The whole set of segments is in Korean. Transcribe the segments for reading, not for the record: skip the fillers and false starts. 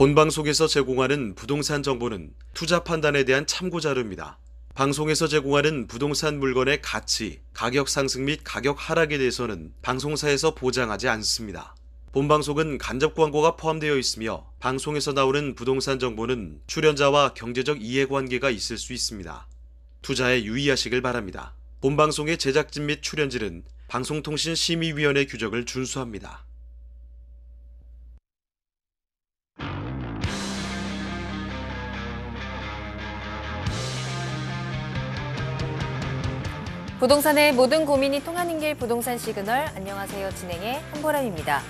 본방송에서 제공하는 부동산 정보는 투자 판단에 대한 참고 자료입니다. 방송에서 제공하는 부동산 물건의 가치, 가격 상승 및 가격 하락에 대해서는 방송사에서 보장하지 않습니다. 본방송은 간접 광고가 포함되어 있으며 방송에서 나오는 부동산 정보는 출연자와 경제적 이해관계가 있을 수 있습니다. 투자에 유의하시길 바랍니다. 본방송의 제작진 및 출연진은 방송통신심의위원회 규정을 준수합니다. 부동산의 모든 고민이 통하는 길 부동산 시그널. 안녕하세요. 진행의 한보람입니다.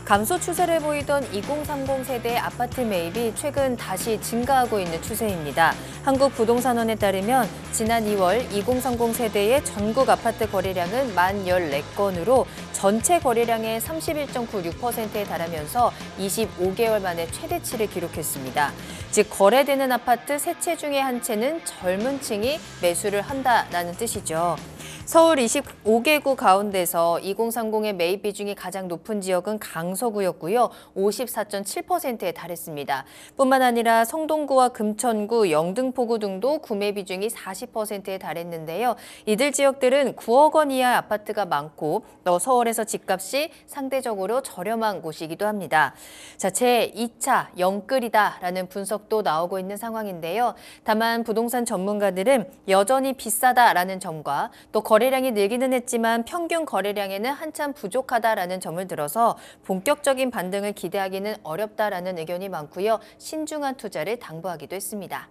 감소 추세를 보이던 2030 세대 아파트 매입이 최근 다시 증가하고 있는 추세입니다. 한국부동산원에 따르면 지난 2월 2030 세대의 전국 아파트 거래량은 1,014건으로 전체 거래량의 31.96%에 달하면서 25개월 만에 최대치를 기록했습니다. 즉 거래되는 아파트 3채 중에 한 채는 젊은 층이 매수를 한다라는 뜻이죠. 서울 25개구 가운데서 2030의 매입 비중이 가장 높은 지역은 강서구였고요. 54.7%에 달했습니다. 뿐만 아니라 성동구와 금천구, 영등포구 등도 구매 비중이 40%에 달했는데요. 이들 지역들은 9억 원 이하 아파트가 많고 또 서울에서 집값이 상대적으로 저렴한 곳이기도 합니다. 자, 제2차 영끌이다라는 분석도 나오고 있는 상황인데요. 다만 부동산 전문가들은 여전히 비싸다라는 점과 또 거래량이 늘기는 했지만 평균 거래량에는 한참 부족하다라는 점을 들어서 본격적인 반등을 기대하기는 어렵다라는 의견이 많고요. 신중한 투자를 당부하기도 했습니다.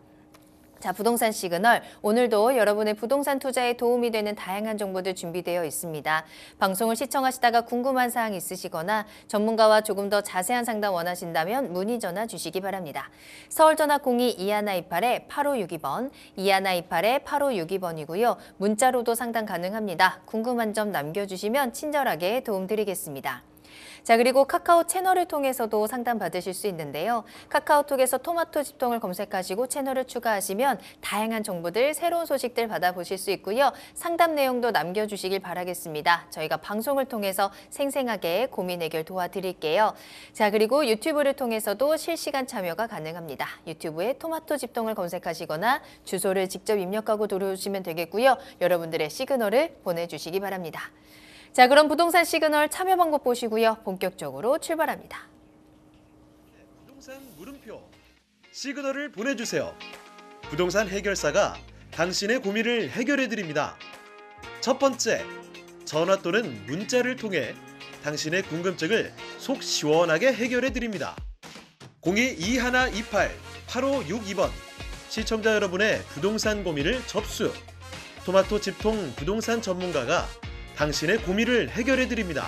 자, 부동산 시그널. 오늘도 여러분의 부동산 투자에 도움이 되는 다양한 정보들 준비되어 있습니다. 방송을 시청하시다가 궁금한 사항 있으시거나 전문가와 조금 더 자세한 상담 원하신다면 문의 전화 주시기 바랍니다. 서울 전화 02-2128-8562번, 2128-8562번이고요. 문자로도 상담 가능합니다. 궁금한 점 남겨주시면 친절하게 도움드리겠습니다. 자, 그리고 카카오 채널을 통해서도 상담 받으실 수 있는데요. 카카오톡에서 토마토 집통을 검색하시고 채널을 추가하시면 다양한 정보들, 새로운 소식들 받아보실 수 있고요. 상담 내용도 남겨주시길 바라겠습니다. 저희가 방송을 통해서 생생하게 고민 해결 도와드릴게요. 자, 그리고 유튜브를 통해서도 실시간 참여가 가능합니다. 유튜브에 토마토 집통을 검색하시거나 주소를 직접 입력하고 들어오시면 되겠고요. 여러분들의 시그널을 보내주시기 바랍니다. 자, 그럼 부동산 시그널 참여 방법 보시고요. 본격적으로 출발합니다. 부동산 물음표 시그널을 보내주세요. 부동산 해결사가 당신의 고민을 해결해드립니다. 첫 번째, 전화 또는 문자를 통해 당신의 궁금증을 속 시원하게 해결해드립니다. 02-2128-8562번 시청자 여러분의 부동산 고민을 접수. 토마토 집통 부동산 전문가가 당신의 고민을 해결해드립니다.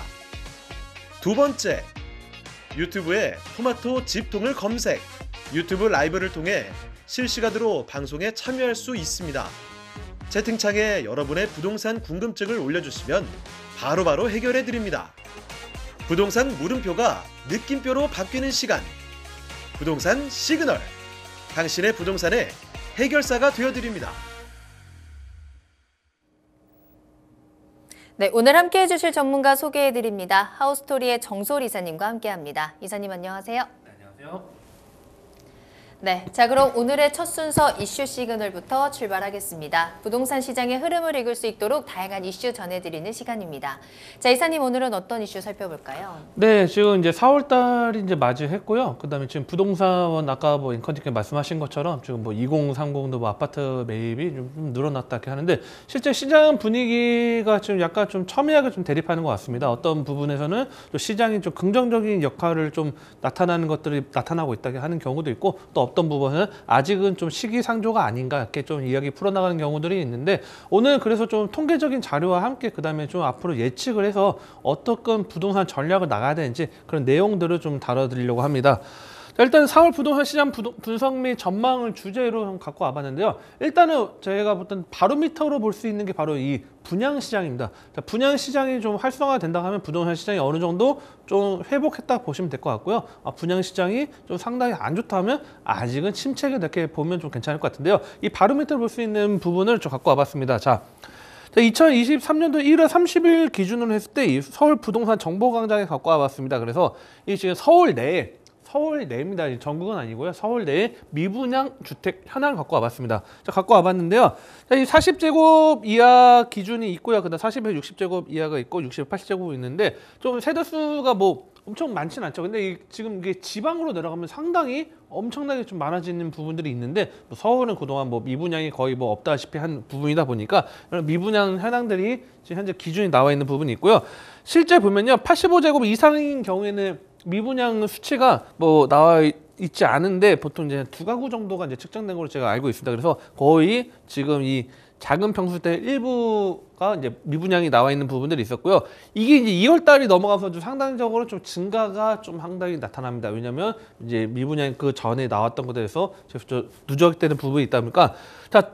두 번째, 유튜브에 토마토 집통을 검색. 유튜브 라이브를 통해 실시간으로 방송에 참여할 수 있습니다. 채팅창에 여러분의 부동산 궁금증을 올려주시면 바로바로 해결해드립니다. 부동산 물음표가 느낌표로 바뀌는 시간. 부동산 시그널. 당신의 부동산의 해결사가 되어드립니다. 네, 오늘 함께 해주실 전문가 소개해드립니다. 하우스토리의 정솔 이사님과 함께합니다. 이사님 안녕하세요. 네, 안녕하세요. 네, 자 그럼 오늘의 첫 순서 이슈 시그널부터 출발하겠습니다. 부동산 시장의 흐름을 읽을 수 있도록 다양한 이슈 전해드리는 시간입니다. 자, 이사님 오늘은 어떤 이슈 살펴볼까요? 네, 지금 이제 4월달이 이제 맞이했고요. 그다음에 지금 부동산 아까 뭐 앵커님께 말씀하신 것처럼 지금 뭐 2030도 뭐 아파트 매입이 좀 늘어났다 이렇게 하는데 실제 시장 분위기가 지금 약간 좀 첨예하게 좀 대립하는 것 같습니다. 어떤 부분에서는 또 시장이 좀 긍정적인 역할을 좀 나타나는 것들이 나타나고 있다고 하는 경우도 있고 또 어떤 부분은 아직은 좀 시기상조가 아닌가 이렇게 좀 이야기 풀어나가는 경우들이 있는데 오늘 그래서 좀 통계적인 자료와 함께 그다음에 좀 앞으로 예측을 해서 어떤 부동산 전략을 나가야 되는지 그런 내용들을 좀 다뤄드리려고 합니다. 자, 일단 4월 부동산 시장 분석 및 전망을 주제로 갖고 와봤는데요. 일단은 저희가 보통 바로미터로 볼 수 있는 게 바로 이 분양시장입니다. 자, 분양시장이 좀 활성화된다고 하면 부동산 시장이 어느 정도 좀 회복했다 보시면 될 것 같고요. 분양시장이 좀 상당히 안 좋다 하면 아직은 침체가 이렇게 보면 좀 괜찮을 것 같은데요. 이 바로미터로 볼 수 있는 부분을 좀 갖고 와봤습니다. 자, 2023년도 1월 30일 기준으로 했을 때 이 서울 부동산 정보광장에 갖고 와봤습니다. 그래서 이 지금 서울 서울 내입니다. 전국은 아니고요. 서울 내에 미분양 주택 현황 갖고 와봤습니다. 자, 갖고 와봤는데요. 자, 이 40제곱 이하 기준이 있고요. 그다음 40에서 60제곱 이하가 있고 60에서 80제곱 있는데 좀 세대수가 뭐 엄청 많지는 않죠. 근데 지금 이게 지방으로 내려가면 상당히 엄청나게 좀 많아지는 부분들이 있는데 뭐 서울은 그동안 뭐 미분양이 거의 뭐 없다시피 한 부분이다 보니까 이런 미분양 현황들이 지금 현재 기준이 나와 있는 부분이 있고요. 실제 보면요, 85제곱 이상인 경우에는 미분양 수치가 뭐 나와 있지 않은데 보통 이제 2가구 정도가 이제 측정된 걸로 제가 알고 있습니다. 그래서 거의 지금 이 작은 평수대 일부가 이제 미분양이 나와 있는 부분들이 있었고요. 이게 이제 2월 달이 넘어가서 좀 상당적으로 좀 증가가 좀 상당히 나타납니다. 왜냐하면 이제 미분양 그 전에 나왔던 것에 대해서 누적되는 부분이 있다 보니까 자,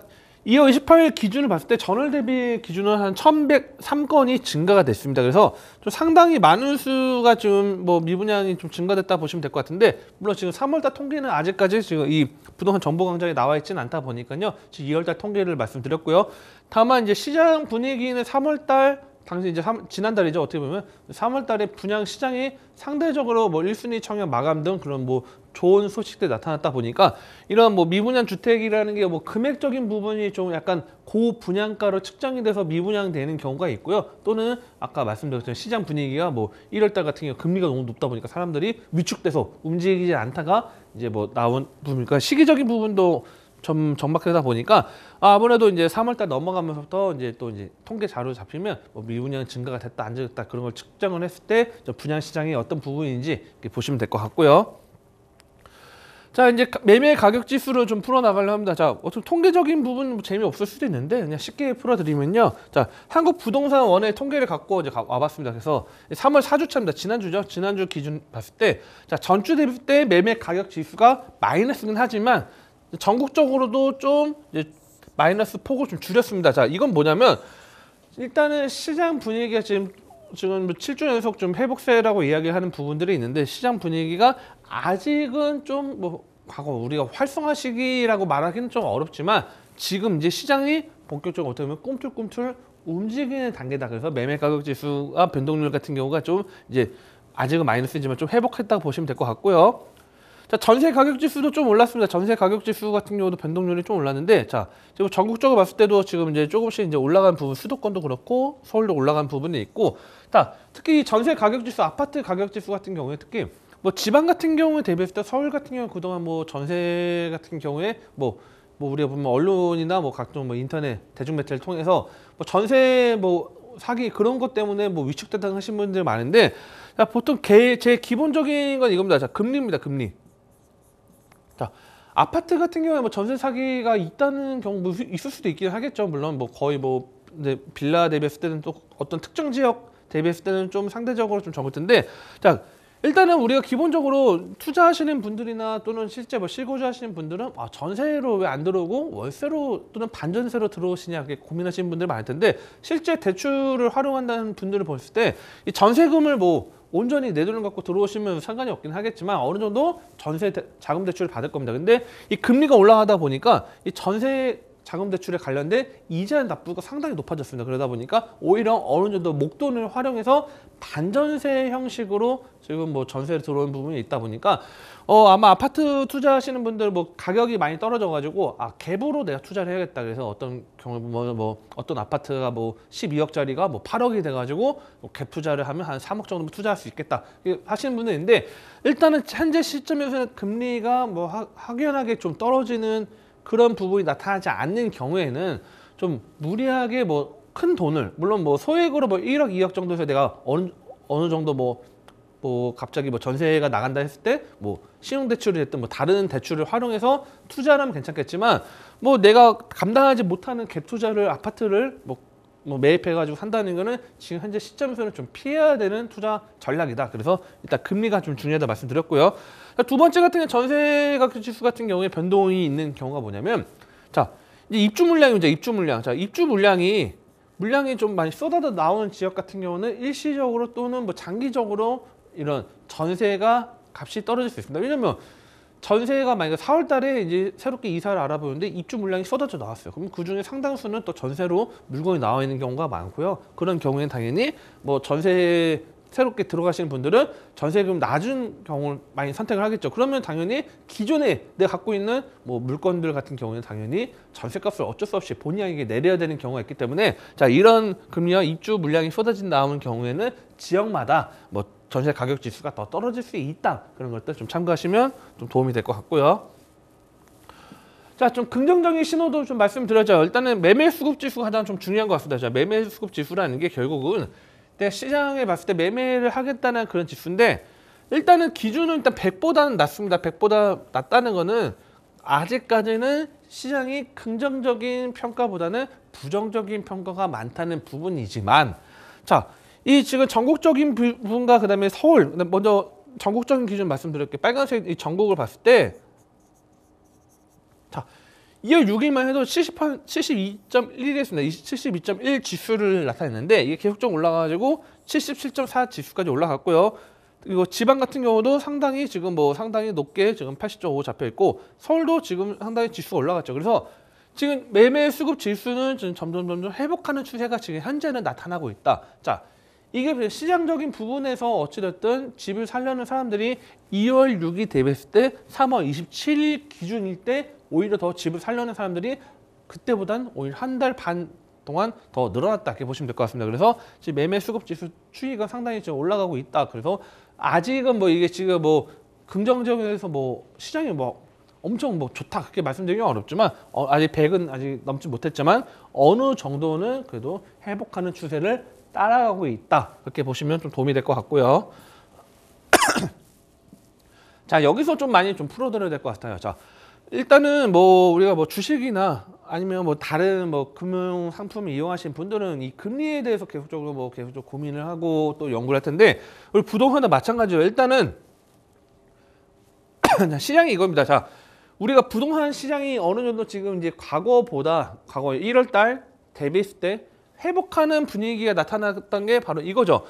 2월 28일 기준을 봤을 때 전월 대비 기준은 한 1,103건이 증가가 됐습니다. 그래서 좀 상당히 많은 수가 좀 뭐 미분양이 좀 증가됐다 보시면 될 것 같은데, 물론 지금 3월달 통계는 아직까지 지금 이 부동산 정보광장에 나와 있지는 않다 보니까요. 지금 2월달 통계를 말씀드렸고요. 다만 이제 시장 분위기는 3월달 당시 이제 지난달이죠. 어떻게 보면 3월달에 분양 시장이 상대적으로 뭐 1순위 청약 마감 등 그런 뭐 좋은 소식들이 나타났다 보니까 이런 뭐 미분양 주택이라는 게 뭐 금액적인 부분이 좀 약간 고분양가로 측정이 돼서 미분양되는 경우가 있고요. 또는 아까 말씀드렸던 시장 분위기가 뭐 1월달 같은 경우 금리가 너무 높다 보니까 사람들이 위축돼서 움직이지 않다가 이제 뭐 나온 부분이니까 시기적인 부분도 정박되다 보니까 아무래도 이제 3월달 넘어가면서부터 이제 또 이제 통계 자료 잡히면 뭐 미분양 증가가 됐다 안 됐다 그런 걸 측정을 했을 때 분양 시장이 어떤 부분인지 이렇게 보시면 될 것 같고요. 자, 이제 매매 가격 지수를 좀 풀어나가려고 합니다. 자, 어떤 통계적인 부분 뭐 재미없을 수도 있는데 그냥 쉽게 풀어드리면요. 자, 한국부동산원의 통계를 갖고 이제 와봤습니다. 그래서 3월 4주차입니다. 지난주죠. 지난주 기준 봤을 때, 자, 전주 대비 때 매매 가격 지수가 마이너스긴 하지만 전국적으로도 좀 이제 마이너스 폭을 좀 줄였습니다. 자, 이건 뭐냐면 일단은 시장 분위기가 지금 7주 연속 좀 회복세라고 이야기하는 부분들이 있는데 시장 분위기가 아직은 좀 뭐 과거 우리가 활성화 시기라고 말하기는 좀 어렵지만 지금 이제 시장이 본격적으로 어떻게 보면 꿈틀꿈틀 움직이는 단계다. 그래서 매매 가격 지수가 변동률 같은 경우가 좀 이제 아직은 마이너스지만 좀 회복했다고 보시면 될 것 같고요. 자, 전세 가격 지수도 좀 올랐습니다. 전세 가격 지수 같은 경우도 변동률이 좀 올랐는데, 자, 지금 전국적으로 봤을 때도 지금 이제 조금씩 이제 올라간 부분, 수도권도 그렇고 서울도 올라간 부분이 있고, 자, 특히 전세 가격 지수, 아파트 가격 지수 같은 경우에 특히 뭐 지방 같은 경우에 대비했을 때 서울 같은 경우 그동안 뭐 전세 같은 경우에 뭐 우리가 보면 언론이나 뭐 각종 뭐 인터넷 대중 매체를 통해서 뭐 전세 뭐 사기 그런 것 때문에 뭐 위축됐다고 하신 분들 많은데, 자, 보통 제 기본적인 건 이겁니다. 자, 금리입니다. 금리. 자, 아파트 같은 경우에 뭐 전세 사기가 있다는 경우 뭐 있을 수도 있긴 하겠죠. 물론 뭐 거의 뭐 근데 빌라 대비했을 때는 또 어떤 특정 지역 대비했을 때는 좀 상대적으로 좀 적을 텐데, 자, 일단은 우리가 기본적으로 투자하시는 분들이나 또는 실제 뭐 실거주 하시는 분들은 아, 전세로 왜 안 들어오고 월세로 또는 반전세로 들어오시냐 이렇게 고민하시는 분들 많을 텐데, 실제 대출을 활용한다는 분들을 봤을 때 이 전세금을 뭐 온전히 내 돈을 갖고 들어오시면 상관이 없긴 하겠지만 어느 정도 전세 자금 대출을 받을 겁니다. 근데 이 금리가 올라가다 보니까 이 전세 자금 대출에 관련된 이자 납부가 상당히 높아졌습니다. 그러다 보니까 오히려 어느 정도 목돈을 활용해서 반전세 형식으로 지금 뭐 전세에 들어오는 부분이 있다 보니까 아마 아파트 투자하시는 분들 뭐 가격이 많이 떨어져가지고 아, 갭으로 내가 투자를 해야겠다. 그래서 어떤 경우 뭐 어떤 아파트가 뭐 12억짜리가 뭐 8억이 돼가지고 뭐 갭 투자를 하면 한 3억 정도 투자할 수 있겠다 하시는 분들 있는데, 일단은 현재 시점에서는 금리가 뭐 확연하게 좀 떨어지는 그런 부분이 나타나지 않는 경우에는 좀 무리하게 뭐 큰 돈을, 물론 뭐 소액으로 뭐 1억, 2억 정도에서 내가 어느 정도 뭐 갑자기 뭐 전세가 나간다 했을 때 뭐 신용대출이 됐든 뭐 다른 대출을 활용해서 투자를 하면 괜찮겠지만, 뭐 내가 감당하지 못하는 갭 투자를 아파트를 뭐 매입해가지고 산다는 거는 지금 현재 시점에서는 좀 피해야 되는 투자 전략이다. 그래서 일단 금리가 좀 중요하다 말씀드렸고요. 두 번째 같은 경우 전세 가격 지수 같은 경우에 변동이 있는 경우가 뭐냐면, 자, 이제 입주 물량입니다. 입주 물량. 자, 입주 물량이 좀 많이 쏟아져 나오는 지역 같은 경우는 일시적으로 또는 뭐 장기적으로 이런 전세가 값이 떨어질 수 있습니다. 왜냐면 전세가 만약에 4월 달에 이제 새롭게 이사를 알아보는데 입주 물량이 쏟아져 나왔어요. 그럼 그 중에 상당수는 또 전세로 물건이 나와 있는 경우가 많고요. 그런 경우에는 당연히 뭐 전세 새롭게 들어가시는 분들은 전세금 낮은 경우를 많이 선택을 하겠죠. 그러면 당연히 기존에 내가 갖고 있는 뭐 물건들 같은 경우는 당연히 전세값을 어쩔 수 없이 본의아니게 내려야 되는 경우가 있기 때문에 자, 이런 금리와 입주 물량이 쏟아진 다음 경우에는 지역마다 뭐 전세 가격 지수가 더 떨어질 수 있다. 그런 것들 좀 참고하시면 좀 도움이 될 것 같고요. 자, 좀 긍정적인 신호도 좀 말씀드려줘요. 일단은 매매 수급 지수가 가장 좀 중요한 것 같습니다. 자, 매매 수급 지수라는 게 결국은 내가 시장에 봤을 때 매매를 하겠다는 그런 지수인데 일단은 기준은 일단 100보다는 낮습니다. 100보다 낮다는 거는 아직까지는 시장이 긍정적인 평가보다는 부정적인 평가가 많다는 부분이지만 자, 이 지금 전국적인 부분과 그다음에 서울 먼저 전국적인 기준 말씀드릴게요. 빨간색 이 전국을 봤을 때 자, 2월 6일만 해도 72.1이었습니다. 72.1 지수를 나타냈는데 이게 계속적으로 올라가가지고 77.4 지수까지 올라갔고요. 그리고 지방 같은 경우도 상당히 지금 뭐 상당히 높게 지금 80.5 잡혀 있고 서울도 지금 상당히 지수가 올라갔죠. 그래서 지금 매매 수급 지수는 지금 점점 회복하는 추세가 지금 현재는 나타나고 있다. 자, 이게 시장적인 부분에서 어찌됐든 집을 살려는 사람들이 2월 6일 대비했을 때 3월 27일 기준일 때 오히려 더 집을 살려는 사람들이 그때보단 오히려 한 달 반 동안 더 늘어났다 이렇게 보시면 될 것 같습니다. 그래서 지금 매매 수급 지수 추이가 상당히 지금 올라가고 있다. 그래서 아직은 뭐 이게 지금 뭐 긍정적에서 뭐 시장이 뭐 엄청 뭐 좋다 그렇게 말씀드리긴 어렵지만 아직 100은 아직 넘지 못했지만 어느 정도는 그래도 회복하는 추세를 따라가고 있다. 그렇게 보시면 좀 도움이 될 것 같고요. 자, 여기서 좀 많이 좀 풀어드려야 될 것 같아요. 자, 일단은 뭐 우리가 뭐 주식이나 아니면 뭐 다른 뭐 금융 상품을 이용하신 분들은 이 금리에 대해서 계속적으로 고민을 하고 또 연구를 할 텐데 우리 부동산도 마찬가지예요. 일단은 시장이 이겁니다. 자, 우리가 부동산 시장이 어느 정도 지금 이제 과거 1월 달 대비했을 때 회복하는 분위기가 나타났던 게 바로 이거죠.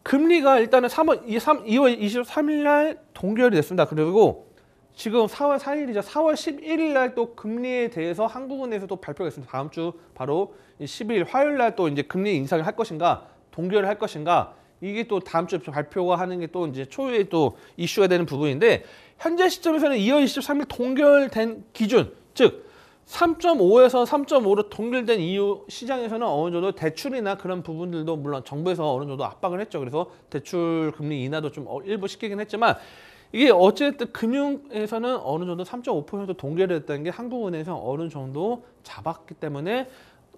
금리가 일단은 2월 23일 날 동결이 됐습니다. 그리고 지금 4월 4일이죠. 4월 11일 날 또 금리에 대해서 한국은행에서 또 발표가 있습니다. 다음 주 바로 12일 화요일 날 또 이제 금리 인상을 할 것인가, 동결을 할 것인가, 이게 또 다음 주 발표가 하는 게 또 이제 초유의 또 이슈가 되는 부분인데 현재 시점에서는 2월 23일 동결된 기준, 즉 3.5에서 3.5로 동결된 이후 시장에서는 어느 정도 대출이나 그런 부분들도 물론 정부에서 어느 정도 압박을 했죠. 그래서 대출 금리 인하도 좀 일부 시키긴 했지만 이게 어쨌든 금융에서는 어느 정도 3.5% 동결됐다는 게 한국은행에서 어느 정도 잡았기 때문에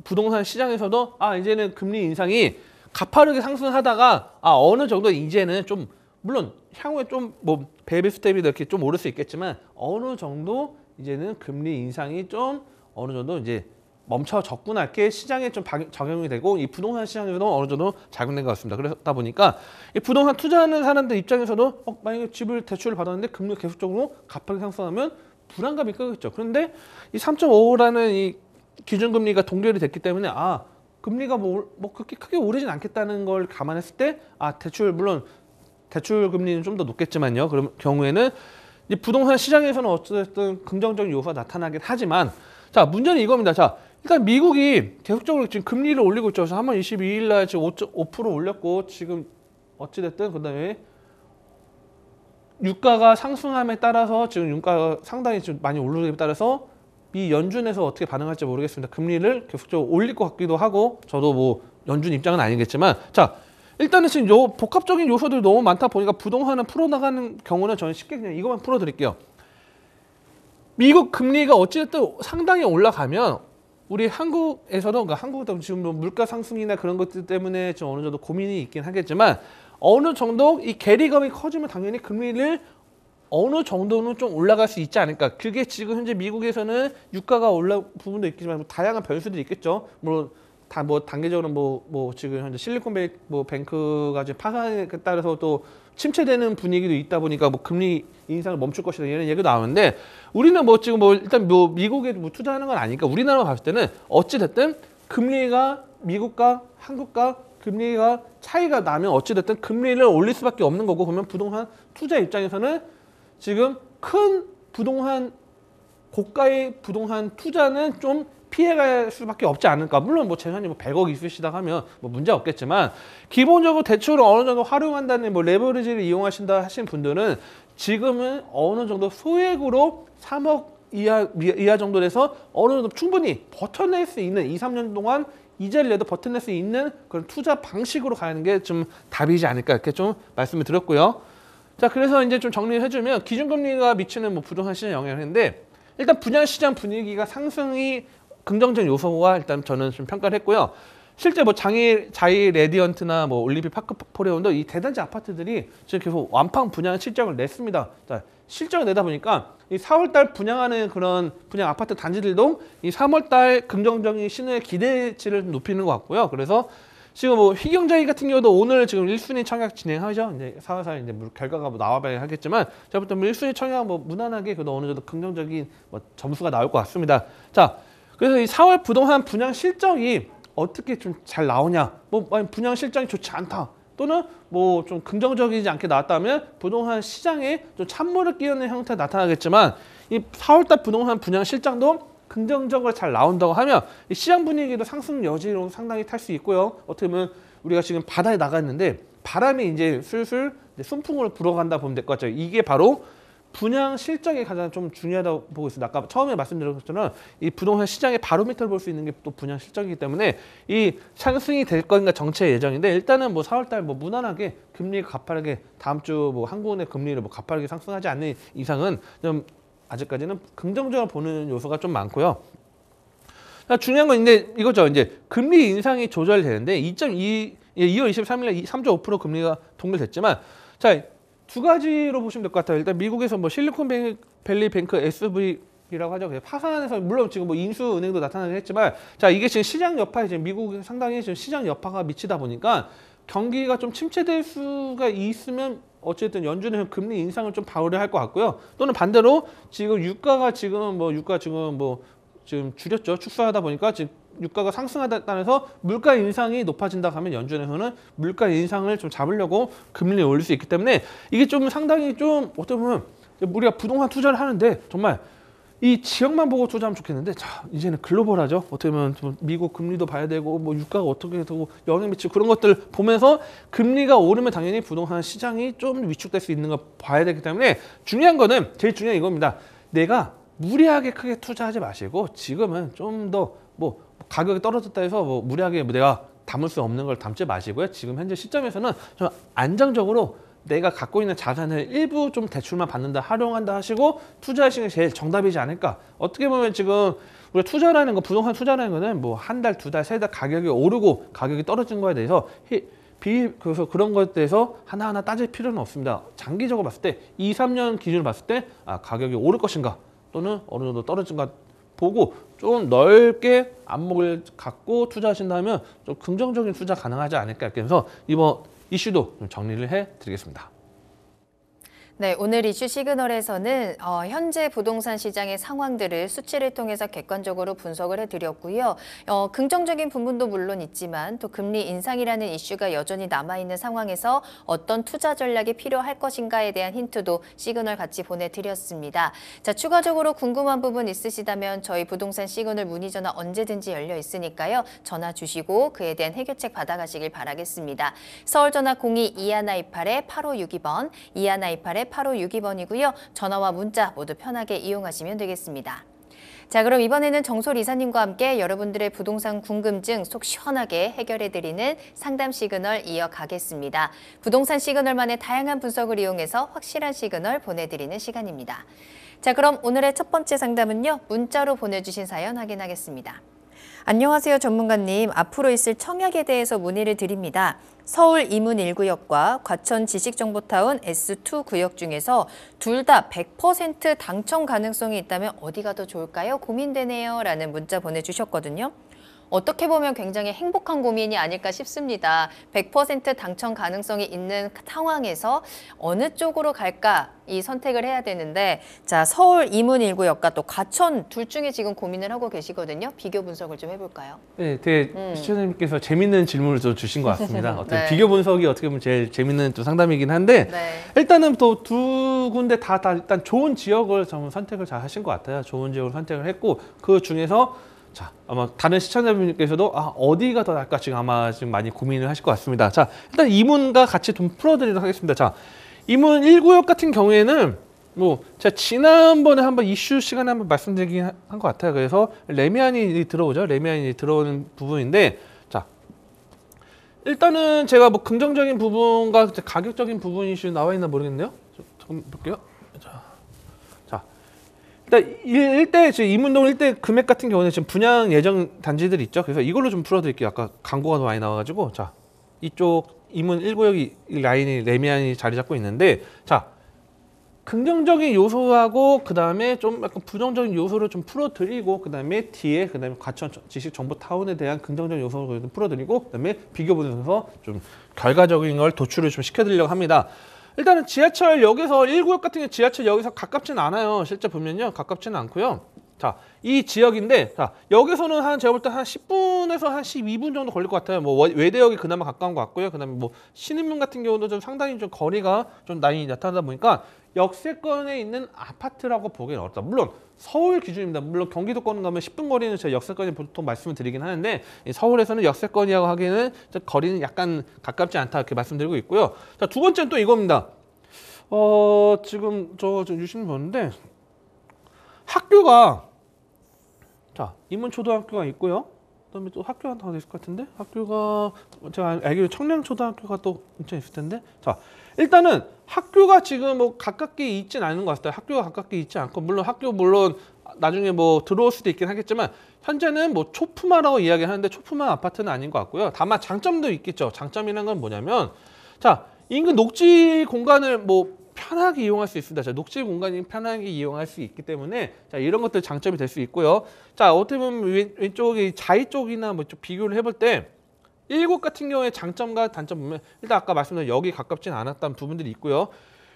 부동산 시장에서도 이제는 금리 인상이 가파르게 상승하다가 어느 정도 이제는 좀 물론 향후에 좀 뭐 베이비 스텝이 이렇게 좀 오를 수 있겠지만 어느 정도 이제는 금리 인상이 좀 어느 정도 이제 멈춰졌구나 이렇게 시장에 좀 적용이 되고 이 부동산 시장에서도 어느 정도 작용된 것 같습니다. 그러다 보니까 이 부동산 투자하는 사람들 입장에서도 만약에 집을 대출을 받았는데 금리가 계속적으로 가파르게 상승하면 불안감이 크겠죠. 그런데 이 3.5라는 이 기준금리가 동결이 됐기 때문에 금리가 뭐 그렇게 크게 오르진 않겠다는 걸 감안했을 때 물론 대출 금리는 좀 더 높겠지만요. 그런 경우에는 이 부동산 시장에서는 어쨌든 긍정적인 요소가 나타나긴 하지만 자, 문제는 이겁니다. 자, 일단 미국이 계속적으로 지금 금리를 올리고 있죠. 그래서 3월 22일 날 지금 5% 올렸고 지금 어찌됐든 그다음에 유가가 상승함에 따라서 지금 유가가 상당히 좀 많이 오르기에 따라서 미 연준에서 어떻게 반응할지 모르겠습니다. 금리를 계속적으로 올릴 것 같기도 하고 저도 뭐 연준 입장은 아니겠지만 자, 일단은 지금 복합적인 요소들이 너무 많다 보니까 부동산을 풀어나가는 경우는 저는 쉽게 그냥 이것만 풀어드릴게요. 미국 금리가 어찌됐든 상당히 올라가면 우리 한국에서도 그러니까 한국도 지금 뭐 물가 상승이나 그런 것들 때문에 좀 어느 정도 고민이 있긴 하겠지만 어느 정도 이 괴리감이 커지면 당연히 금리를 어느 정도는 좀 올라갈 수 있지 않을까. 그게 지금 현재 미국에서는 유가가 올라온 부분도 있겠지만 뭐 다양한 변수들이 있겠죠. 물론 단계적으로 지금 현재 실리콘밸리 뱅크가 지금 파산에 따라서 또 침체되는 분위기도 있다 보니까 금리 인상을 멈출 것이다 이런 얘기도 나오는데 우리는 지금 일단 미국에 투자하는 건 아니니까 우리나라가 봤을 때는 어찌 됐든 금리가 미국과 한국과 금리가 차이가 나면 어찌 됐든 금리를 올릴 수밖에 없는 거고 그러면 부동산 투자 입장에서는 지금 큰 부동산 고가의 부동산 투자는 좀 피해갈 수밖에 없지 않을까. 물론 뭐 재산이 뭐 100억 있으시다 하면 뭐 문제 없겠지만 기본적으로 대출을 어느 정도 활용한다는 뭐 레버리지를 이용하신다 하신 분들은 지금은 어느 정도 소액으로 3억 이하 정도 돼서 어느 정도 충분히 버텨낼 수 있는 2, 3년 동안 이자를 내도 버텨낼 수 있는 그런 투자 방식으로 가는 게 좀 답이지 않을까 이렇게 좀 말씀을 드렸고요. 자, 그래서 이제 좀 정리를 해주면 기준금리가 미치는 뭐 부동산 시장 영향인데 일단 분양시장 분위기가 상승이 긍정적 요소가 일단 저는 좀 평가를 했고요. 실제 뭐 자이 레디언트나 뭐 올리비 파크 포레온도 이 대단지 아파트들이 지금 계속 완판 분양 실적을 냈습니다. 자, 실적을 내다 보니까 이 4월달 분양하는 그런 분양 아파트 단지들도 이 3월달 긍정적인 신의 기대치를 높이는 것 같고요. 그래서 지금 뭐 희경자이 같은 경우도 오늘 지금 1순위 청약 진행하죠. 이제 4월 이제 결과가 뭐 나와봐야 하겠지만 저부터 1순위 청약 뭐 무난하게 그래도 어느 정도 긍정적인 뭐 점수가 나올 것 같습니다. 자, 그래서 이 4월 부동산 분양 실적이 어떻게 좀 잘 나오냐? 뭐 분양 실적이 좋지 않다. 또는 뭐 좀 긍정적이지 않게 나왔다면 부동산 시장에 좀 찬물을 끼얹는 형태가 나타나겠지만 이 4월달 부동산 분양 실적도 긍정적으로 잘 나온다고 하면 이 시장 분위기도 상승 여지로 상당히 탈 수 있고요. 어떻게 보면 우리가 지금 바다에 나가 있는데 바람이 이제 슬슬 이제 순풍으로 불어간다 보면 될 것 같죠. 이게 바로 분양 실적이 가장 좀 중요하다고 보고 있습니다. 아까 처음에 말씀드린 것처럼 이 부동산 시장의 바로미터를 볼 수 있는 게 또 분양 실적이기 때문에 이 상승이 될 건가 정체 예정인데 일단은 뭐 4월달 뭐 무난하게 금리가 가파르게 다음 주 뭐 한국은행 금리를 뭐 가파르게 상승하지 않는 이상은 좀 아직까지는 긍정적으로 보는 요소가 좀 많고요. 자, 중요한 건 이제 이거죠. 이제 금리 인상이 조절되는데 2.2 2월 23일에 3.5% 금리가 동결됐지만 자. 두 가지로 보시면 될 것 같아요. 일단 미국에서 뭐 실리콘밸리 뱅크 SVB라고 하죠. 파산해서 물론 지금 뭐 인수은행도 나타나긴 했지만 자, 이게 지금 시장 여파에 지금 미국에 상당히 지금 시장 여파가 미치다 보니까 경기가 좀 침체될 수가 있으면 어쨌든 연준은 금리 인상을 좀 방어를 할 것 같고요. 또는 반대로 지금 유가가 지금 지금 줄였죠. 축소하다 보니까 지금 유가가 상승하다 따라서 물가 인상이 높아진다 하면 연준에서는 물가 인상을 좀 잡으려고 금리를 올릴 수 있기 때문에 이게 좀 상당히 좀 어떻게 보면 우리가 부동산 투자를 하는데 정말 이 지역만 보고 투자하면 좋겠는데 자, 이제는 글로벌하죠. 어떻게 보면 좀 미국 금리도 봐야 되고 뭐 유가가 어떻게 되고 영향 미치고 그런 것들 보면서 금리가 오르면 당연히 부동산 시장이 좀 위축될 수 있는 거 봐야 되기 때문에 중요한 거는 제일 중요한 이겁니다. 내가 무리하게 크게 투자하지 마시고 지금은 좀 더 뭐 가격이 떨어졌다 해서 뭐 무리하게 내가 담을 수 없는 걸 담지 마시고요. 지금 현재 시점에서는 좀 안정적으로 내가 갖고 있는 자산을 일부 좀 대출만 받는다, 활용한다 하시고 투자하시는 게 제일 정답이지 않을까. 어떻게 보면 지금 우리가 투자라는 거, 부동산 투자라는 거는 뭐 한 달, 두 달, 세 달 가격이 오르고 가격이 떨어진 거에 대해서 그래서 그런 것에 대해서 하나하나 따질 필요는 없습니다. 장기적으로 봤을 때 2, 3년 기준으로 봤을 때 가격이 오를 것인가 또는 어느 정도 떨어진가 보고 좀 넓게 안목을 갖고 투자하신다면 좀 긍정적인 투자 가능하지 않을까. 그래서 이번 이슈도 좀 정리를 해드리겠습니다. 네, 오늘 이슈 시그널에서는 현재 부동산 시장의 상황들을 수치를 통해서 객관적으로 분석을 해드렸고요. 긍정적인 부분도 물론 있지만 또 금리 인상이라는 이슈가 여전히 남아있는 상황에서 어떤 투자 전략이 필요할 것인가에 대한 힌트도 시그널 같이 보내드렸습니다. 자, 추가적으로 궁금한 부분 있으시다면 저희 부동산 시그널 문의 전화 언제든지 열려 있으니까요. 전화 주시고 그에 대한 해결책 받아가시길 바라겠습니다. 서울전화 02-2128-8562번, 2128-8562번이고요. 전화와 문자 모두 편하게 이용하시면 되겠습니다. 자, 그럼 이번에는 정솔 이사님과 함께 여러분들의 부동산 궁금증 속 시원하게 해결해드리는 상담 시그널 이어가겠습니다. 부동산 시그널만의 다양한 분석을 이용해서 확실한 시그널 보내드리는 시간입니다. 자, 그럼 오늘의 첫 번째 상담은요. 문자로 보내주신 사연 확인하겠습니다. 안녕하세요, 전문가님. 앞으로 있을 청약에 대해서 문의를 드립니다. 서울 이문 1구역과 과천 지식정보타운 S2 구역 중에서 둘 다 100% 당첨 가능성이 있다면 어디가 더 좋을까요? 고민되네요. 라는 문자 보내주셨거든요. 어떻게 보면 굉장히 행복한 고민이 아닐까 싶습니다. 100% 당첨 가능성이 있는 상황에서 어느 쪽으로 갈까 이 선택을 해야 되는데 자, 서울 이문 1구역과 또 과천 둘 중에 지금 고민을 하고 계시거든요. 비교 분석을 좀 해볼까요? 네, 되게 시청자님께서 재밌는 질문을 좀 주신 것 같습니다. 어떤 네. 비교 분석이 어떻게 보면 제일 재밌는 또 상담이긴 한데 네. 일단은 또 두 군데 다 일단 좋은 지역을 선택을 잘 하신 것 같아요. 좋은 지역을 선택을 했고 그 중에서 자, 아마 다른 시청자분께서도 어디가 더 나을까 지금 아마 지금 많이 고민을 하실 것 같습니다. 자, 일단 이문과 같이 좀 풀어드리도록 하겠습니다. 자, 이문 1구역 같은 경우에는 뭐 제가 지난번에 한번 이슈 시간에 한번 말씀드리긴 한 것 같아요. 그래서 레미안이 들어오죠. 레미안이 들어오는 부분인데, 자, 일단은 제가 뭐 긍정적인 부분과 가격적인 부분 이슈 나와 있나 모르겠네요. 조금 볼게요. 자, 일단 일대 지금 이문동 일대 금액 같은 경우는 지금 분양 예정 단지들이 있죠. 그래서 이걸로 좀 풀어드릴게요. 아까 광고가 더 많이 나와가지고, 자, 이쪽 이문 1구역이 라인이 레미안이 자리 잡고 있는데, 자, 긍정적인 요소하고 그 다음에 좀 약간 부정적인 요소를 좀 풀어드리고, 그 다음에 뒤에 그 다음에 과천 지식정보타운에 대한 긍정적인 요소를 좀 풀어드리고, 그 다음에 비교 보면서 좀 결과적인 걸 도출을 좀 시켜드리려고 합니다. 일단은 지하철역에서 1구역 같은 경우 지하철역에서 가깝진 않아요. 실제 보면요, 가깝지는 않고요. 자, 이 지역인데, 자, 여기서는 제가 볼 때 한 10분에서 한 12분 정도 걸릴 것 같아요. 뭐 외대역이 그나마 가까운 것 같고요. 그다음에 뭐 신인문 같은 경우도 좀 상당히 좀 거리가 좀 많이 나타나다 보니까 역세권에 있는 아파트라고 보기는 어렵다. 물론 서울 기준입니다. 물론 경기도권 가면 10분 거리는 제가 역세권이 보통 말씀을 드리긴 하는데, 서울에서는 역세권이라고 하기에는 거리는 약간 가깝지 않다 이렇게 말씀드리고 있고요. 자, 두 번째는 또 이겁니다. 지금 저 유심히 보는데 학교가, 자, 인문초등학교가 있고요. 그다음에 또 학교 하나 더 있을 것 같은데, 학교가 제가 알기로 청량초등학교가 또 인천에 있을 텐데, 자, 일단은 학교가 지금 뭐 가깝게 있진 않은 것 같아요. 학교가 가깝게 있지 않고, 물론 나중에 뭐 들어올 수도 있긴 하겠지만, 현재는 뭐 초품화라고 이야기하는데 초품화 아파트는 아닌 것 같고요. 다만 장점도 있겠죠. 장점이라는 건 뭐냐면, 자, 인근 녹지 공간을 뭐 편하게 이용할 수 있습니다. 자, 녹지 공간이 편하게 이용할 수 있기 때문에, 자, 이런 것들 장점이 될 수 있고요. 자, 어떻게 보면 왼쪽이 자이 쪽이나 뭐 좀 비교를 해볼 때 1곳 같은 경우에 장점과 단점 보면, 일단 아까 말씀드린 여기 가깝진 않았다는 부분들이 있고요.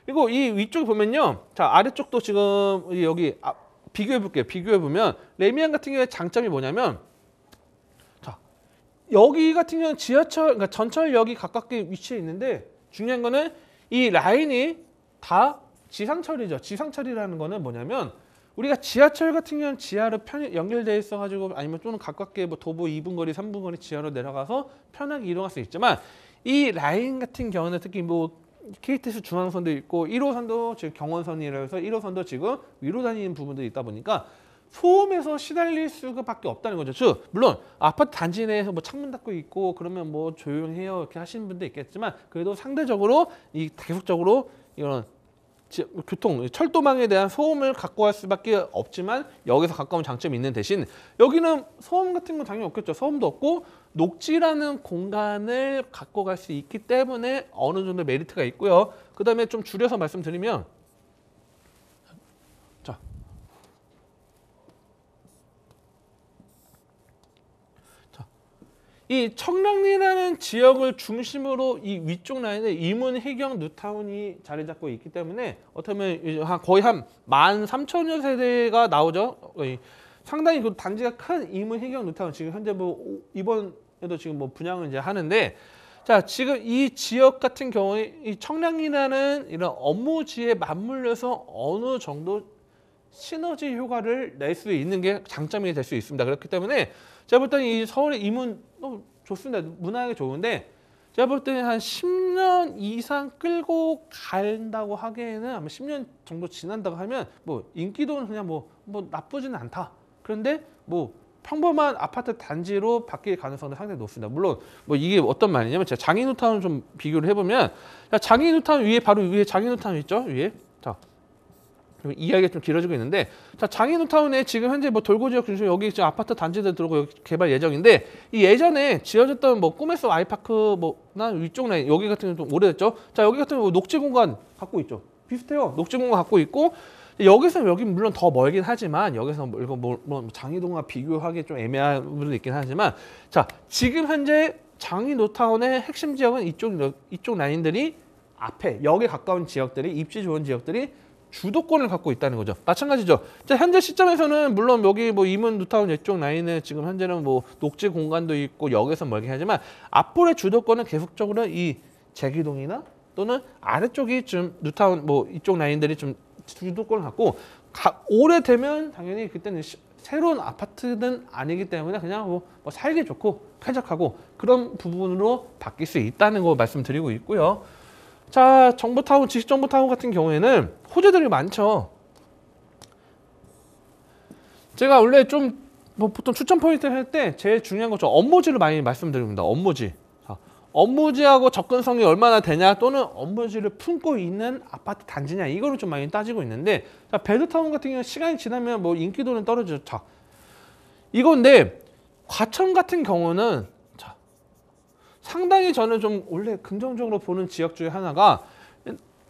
그리고 이 위쪽에 보면요, 자, 아래쪽도 지금 여기 비교해 볼게요. 비교해 보면 레미안 같은 경우에 장점이 뭐냐면, 자, 여기 같은 경우는 그러니까 전철역이 가깝게 위치해 있는데, 중요한 거는 이 라인이 다 지상철이죠. 지상철이라는 거는 뭐냐면, 우리가 지하철 같은 경우는 지하로 연결되어 있어가지고, 아니면 좀 가깝게 뭐 도보 2분 거리, 3분 거리 지하로 내려가서 편하게 이동할 수 있지만, 이 라인 같은 경우는 특히 뭐 KTX 중앙선도 있고 1호선도 지금 경원선이라 해서 1호선도 지금 위로 다니는 부분들이 있다 보니까 소음에서 시달릴 수밖에 없다는 거죠. 즉, 물론 아파트 단지 내에서 뭐 창문 닫고 있고 그러면 뭐 조용해요 이렇게 하시는 분도 있겠지만, 그래도 상대적으로 계속적으로 이런 철도망에 대한 소음을 갖고 갈 수밖에 없지만, 여기서 가까운 장점이 있는 대신 여기는 소음 같은 건 당연히 없겠죠. 소음도 없고 녹지라는 공간을 갖고 갈 수 있기 때문에 어느 정도 메리트가 있고요. 그 다음에 좀 줄여서 말씀드리면, 자, 이 청량리라는 지역을 중심으로 이 위쪽 라인에 이문, 해경, 뉴타운이 자리 잡고 있기 때문에, 어떻게 보면 거의 한 13,000여 세대가 나오죠. 상당히 그 단지가 큰 이문, 해경, 뉴타운, 지금 현재 뭐 이번에도 지금 뭐 분양을 이제 하는데, 자, 지금 이 지역 같은 경우에 이 청량리라는 이런 업무지에 맞물려서 어느 정도 시너지 효과를 낼 수 있는 게 장점이 될 수 있습니다. 그렇기 때문에 제가 볼 때는 이 서울의 이문 좋습니다. 무난하게 좋은데, 제가 볼 때는 한 10년 이상 끌고 간다고 하기에는, 아마 10년 정도 지난다고 하면 뭐 인기도는 그냥 뭐 나쁘지는 않다. 그런데 뭐 평범한 아파트 단지로 바뀔 가능성은 상당히 높습니다. 물론 뭐 이게 어떤 말이냐면, 제가 장인우타운 좀 비교를 해보면, 장인우타운 위에, 바로 위에 장인우타운 있죠? 위에. 자, 이야기가 좀 길어지고 있는데, 자, 장인우타운에 지금 현재 뭐 돌고 지역 중심 여기 지금 아파트 단지들 들어오고 여기 개발 예정인데, 이 예전에 지어졌던 뭐 꿈에서 아이파크 뭐나 위쪽 라인, 여기 같은 경우는 좀 오래됐죠. 자, 여기 같은 경우 녹지 공간 갖고 있죠. 비슷해요. 녹지 공간 갖고 있고, 여기서 여기 물론 더 멀긴 하지만, 여기서 뭐 장이동과 비교하기 좀 애매한 부분도 있긴 하지만, 자, 지금 현재 장인우타운의 핵심 지역은 이쪽 라인들이 앞에 역에 가까운 지역들이, 입지 좋은 지역들이 주도권을 갖고 있다는 거죠. 마찬가지죠. 자, 현재 시점에서는 물론 여기 뭐 이문, 뉴타운 이쪽 라인은 지금 현재는 뭐 녹지 공간도 있고 역에서 멀긴 하지만, 앞으로의 주도권은 계속적으로 이 제기동이나 또는 아래쪽이 좀 뉴타운 뭐 이쪽 라인들이 좀 주도권을 갖고, 오래되면 당연히 그때는 새로운 아파트는 아니기 때문에 그냥 뭐 살기 좋고 쾌적하고 그런 부분으로 바뀔 수 있다는 거 말씀드리고 있고요. 자, 정보타운, 지식정보타운 같은 경우에는 호재들이 많죠. 제가 원래 좀 보통 추천 포인트 할 때 제일 중요한 거 좀 업무지를 많이 말씀드립니다. 업무지. 자, 업무지하고 접근성이 얼마나 되냐 또는 업무지를 품고 있는 아파트 단지냐 이거를 좀 많이 따지고 있는데 자, 베드타운 같은 경우는 시간이 지나면 뭐 인기도는 떨어지죠. 자, 이건데 과천 같은 경우는 자, 상당히 저는 좀 원래 긍정적으로 보는 지역 중에 하나가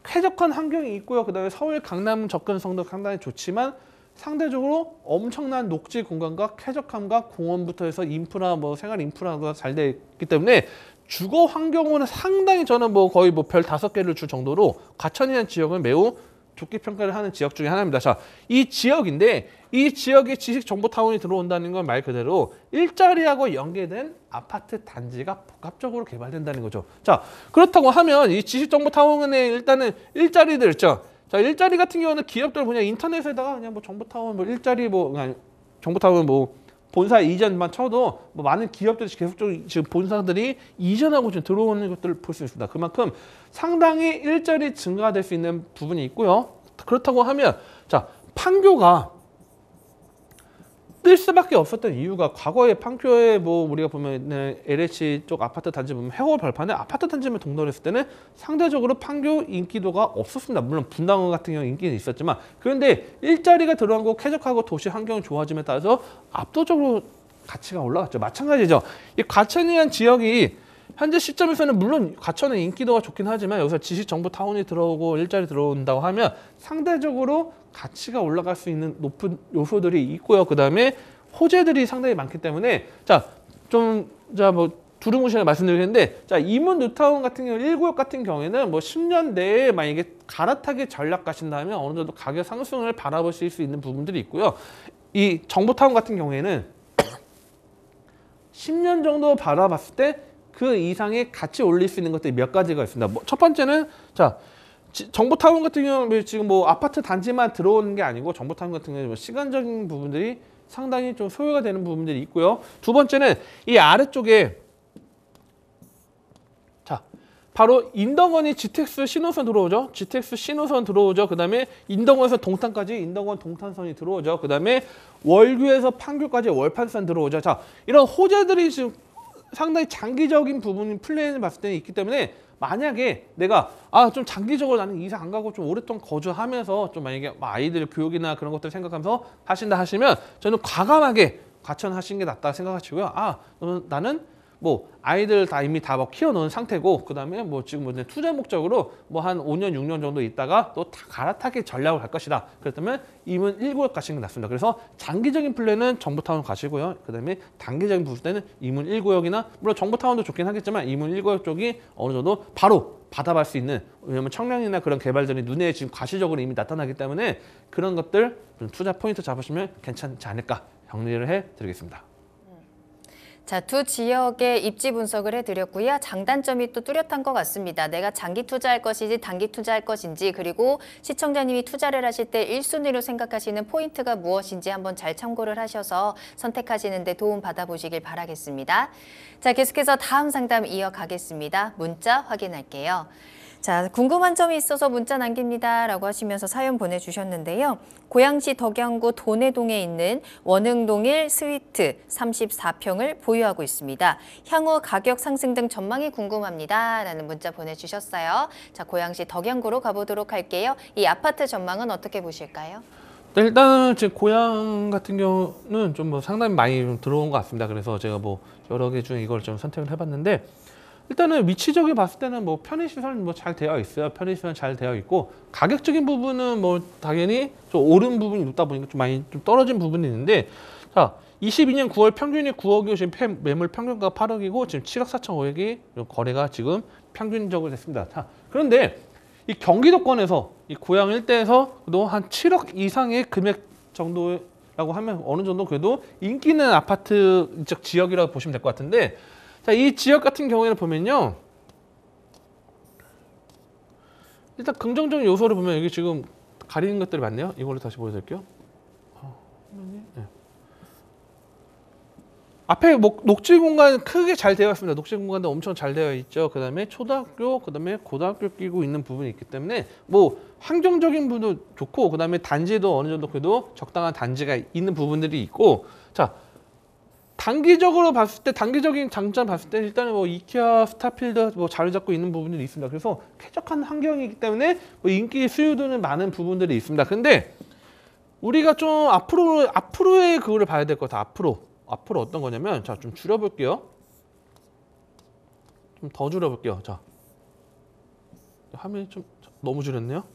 쾌적한 환경이 있고요. 그다음에 서울 강남 접근성도 상당히 좋지만 상대적으로 엄청난 녹지 공간과 쾌적함과 공원부터 해서 인프라 뭐 생활 인프라가 잘 돼 있기 때문에 주거 환경은 상당히 저는 뭐 거의 뭐 별 5개를 줄 정도로 과천이라는 지역은 매우 좋게 평가를 하는 지역 중에 하나입니다. 자, 이 지역인데 이 지역에 지식정보타운이 들어온다는 건 말 그대로 일자리하고 연계된 아파트 단지가 복합적으로 개발된다는 거죠. 자, 그렇다고 하면 이 지식정보타운에 일단은 일자리들 있죠. 자, 일자리 같은 경우는 기업들 그냥 인터넷에다가 그냥 뭐 정보타운 뭐 일자리 뭐 그냥 정보타운 뭐 본사 이전만 쳐도 뭐 많은 기업들이 계속적으로 지금 본사들이 이전하고 지금 들어오는 것들을 볼 수 있습니다. 그만큼 상당히 일자리 증가될 수 있는 부분이 있고요. 그렇다고 하면 자, 판교가 뜰 수밖에 없었던 이유가 과거에 판교에 뭐 우리가 보면 LH 쪽 아파트 단지 보면 해고 벌판에 아파트 단지만 동떨어졌을 때는 상대적으로 판교 인기도가 없었습니다. 물론 분당원 같은 경우 인기는 있었지만 그런데 일자리가 들어간 거 쾌적하고 도시 환경이 좋아짐에 따라서 압도적으로 가치가 올라갔죠. 마찬가지죠. 이 과천이란 지역이 현재 시점에서는 물론 과천은 인기도가 좋긴 하지만 여기서 지식정보타운이 들어오고 일자리 들어온다고 하면 상대적으로 가치가 올라갈 수 있는 높은 요소들이 있고요. 그 다음에 호재들이 상당히 많기 때문에 자, 뭐 두루뭉실하게 말씀드리겠는데 자, 이문 뉴타운 같은 경우 1구역 같은 경우에는 뭐 10년 내에 만약에 갈아타기 전략 가신다면 어느 정도 가격 상승을 바라보실 수 있는 부분들이 있고요. 이 정보타운 같은 경우에는 10년 정도 바라봤을 때 그 이상의 가치 올릴 수 있는 것들이 몇 가지가 있습니다. 뭐 첫 번째는 자, 정보타운 같은 경우는 지금 뭐 아파트 단지만 들어오는 게 아니고 정보타운 같은 경우는 뭐 시간적인 부분들이 상당히 좀 소요가 되는 부분들이 있고요. 두 번째는 이 아래쪽에 자, 바로 인덕원이 GTX 신호선 들어오죠. GTX 신호선 들어오죠. 그다음에 인덕원에서 동탄까지 인덕원 동탄선이 들어오죠. 그다음에 월규에서 판교까지 월판선 들어오죠. 자, 이런 호재들이 지금 상당히 장기적인 부분이 플랜을 봤을 때는 있기 때문에 만약에 내가 좀 장기적으로 나는 이사 안 가고 좀 오랫동안 거주하면서 좀 만약에 아이들 교육이나 그런 것들 생각하면서 하신다 하시면 저는 과감하게 과천 하시는 게 낫다 생각하시고요. 나는 뭐 아이들 다 이미 다 뭐 키워놓은 상태고 그다음에 뭐 지금 뭐 투자 목적으로 뭐 한 5년 6년 정도 있다가 또 다 갈아타기 전략을 갈 것이다. 그렇다면 이문 1구역 가시는 게 낫습니다. 그래서 장기적인 플랜은 정보타운 가시고요. 그다음에 단기적인 부분에는 이문 1구역이나 물론 정보타운도 좋긴 하겠지만 이문 1구역 쪽이 어느 정도 바로 받아볼 수 있는 왜냐면 청량이나 그런 개발들이 눈에 지금 과시적으로 이미 나타나기 때문에 그런 것들 좀 투자 포인트 잡으시면 괜찮지 않을까 정리를 해드리겠습니다. 자, 두 지역의 입지 분석을 해드렸고요. 장단점이 또 뚜렷한 것 같습니다. 내가 장기 투자할 것인지 단기 투자할 것인지 그리고 시청자님이 투자를 하실 때 1순위로 생각하시는 포인트가 무엇인지 한번 잘 참고를 하셔서 선택하시는 데 도움 받아보시길 바라겠습니다. 자, 계속해서 다음 상담 이어가겠습니다. 문자 확인할게요. 자, 궁금한 점이 있어서 문자 남깁니다 라고 하시면서 사연 보내주셨는데요. 고양시 덕양구 도내동에 있는 원흥동일 스위트 34평을 보유하고 있습니다. 향후 가격 상승 등 전망이 궁금합니다 라는 문자 보내주셨어요. 자, 고양시 덕양구로 가보도록 할게요. 이 아파트 전망은 어떻게 보실까요? 네, 일단은 지금 고양 같은 경우는 좀 뭐 상당히 많이 좀 들어온 것 같습니다. 그래서 제가 뭐 여러 개 중에 이걸 좀 선택을 해봤는데 일단은 위치적으로 봤을 때는 뭐 편의시설 뭐 잘 되어 있어요. 편의시설 잘 되어 있고 가격적인 부분은 뭐 당연히 좀 오른 부분이 높다 보니까 좀 많이 좀 떨어진 부분이 있는데 자, 22년 9월 평균이 9억이고 지금 매물 평균가 8억이고 지금 7억 4,500이 거래가 지금 평균적으로 됐습니다. 자, 그런데 이 경기도권에서 이 고양 일대에서도 한 7억 이상의 금액 정도라고 하면 어느 정도 그래도 인기 있는 아파트 지역이라고 보시면 될 것 같은데 자, 이 지역 같은 경우에는 보면요. 일단 긍정적인 요소를 보면 여기 지금 가리는 것들이 많네요. 이걸로 다시 보여드릴게요. 네. 앞에 뭐 녹지 공간 크게 잘 되어 있습니다. 녹지 공간도 엄청 잘 되어 있죠. 그다음에 초등학교, 그다음에 고등학교 끼고 있는 부분이 있기 때문에 뭐 환경적인 부분도 좋고, 그다음에 단지도 어느 정도 그래도 적당한 단지가 있는 부분들이 있고, 자 단기적으로 봤을 때, 단기적인 장점 봤을 때 일단은 뭐 이케아 스타필드 뭐 자리 잡고 있는 부분들이 있습니다. 그래서 쾌적한 환경이기 때문에 뭐 인기 수요도는 많은 부분들이 있습니다. 근데 우리가 좀 앞으로의 그거를 봐야 될 것 같아요. 앞으로 어떤 거냐면, 자, 좀 줄여볼게요. 좀 더 줄여볼게요. 자, 화면이 좀 너무 줄였네요.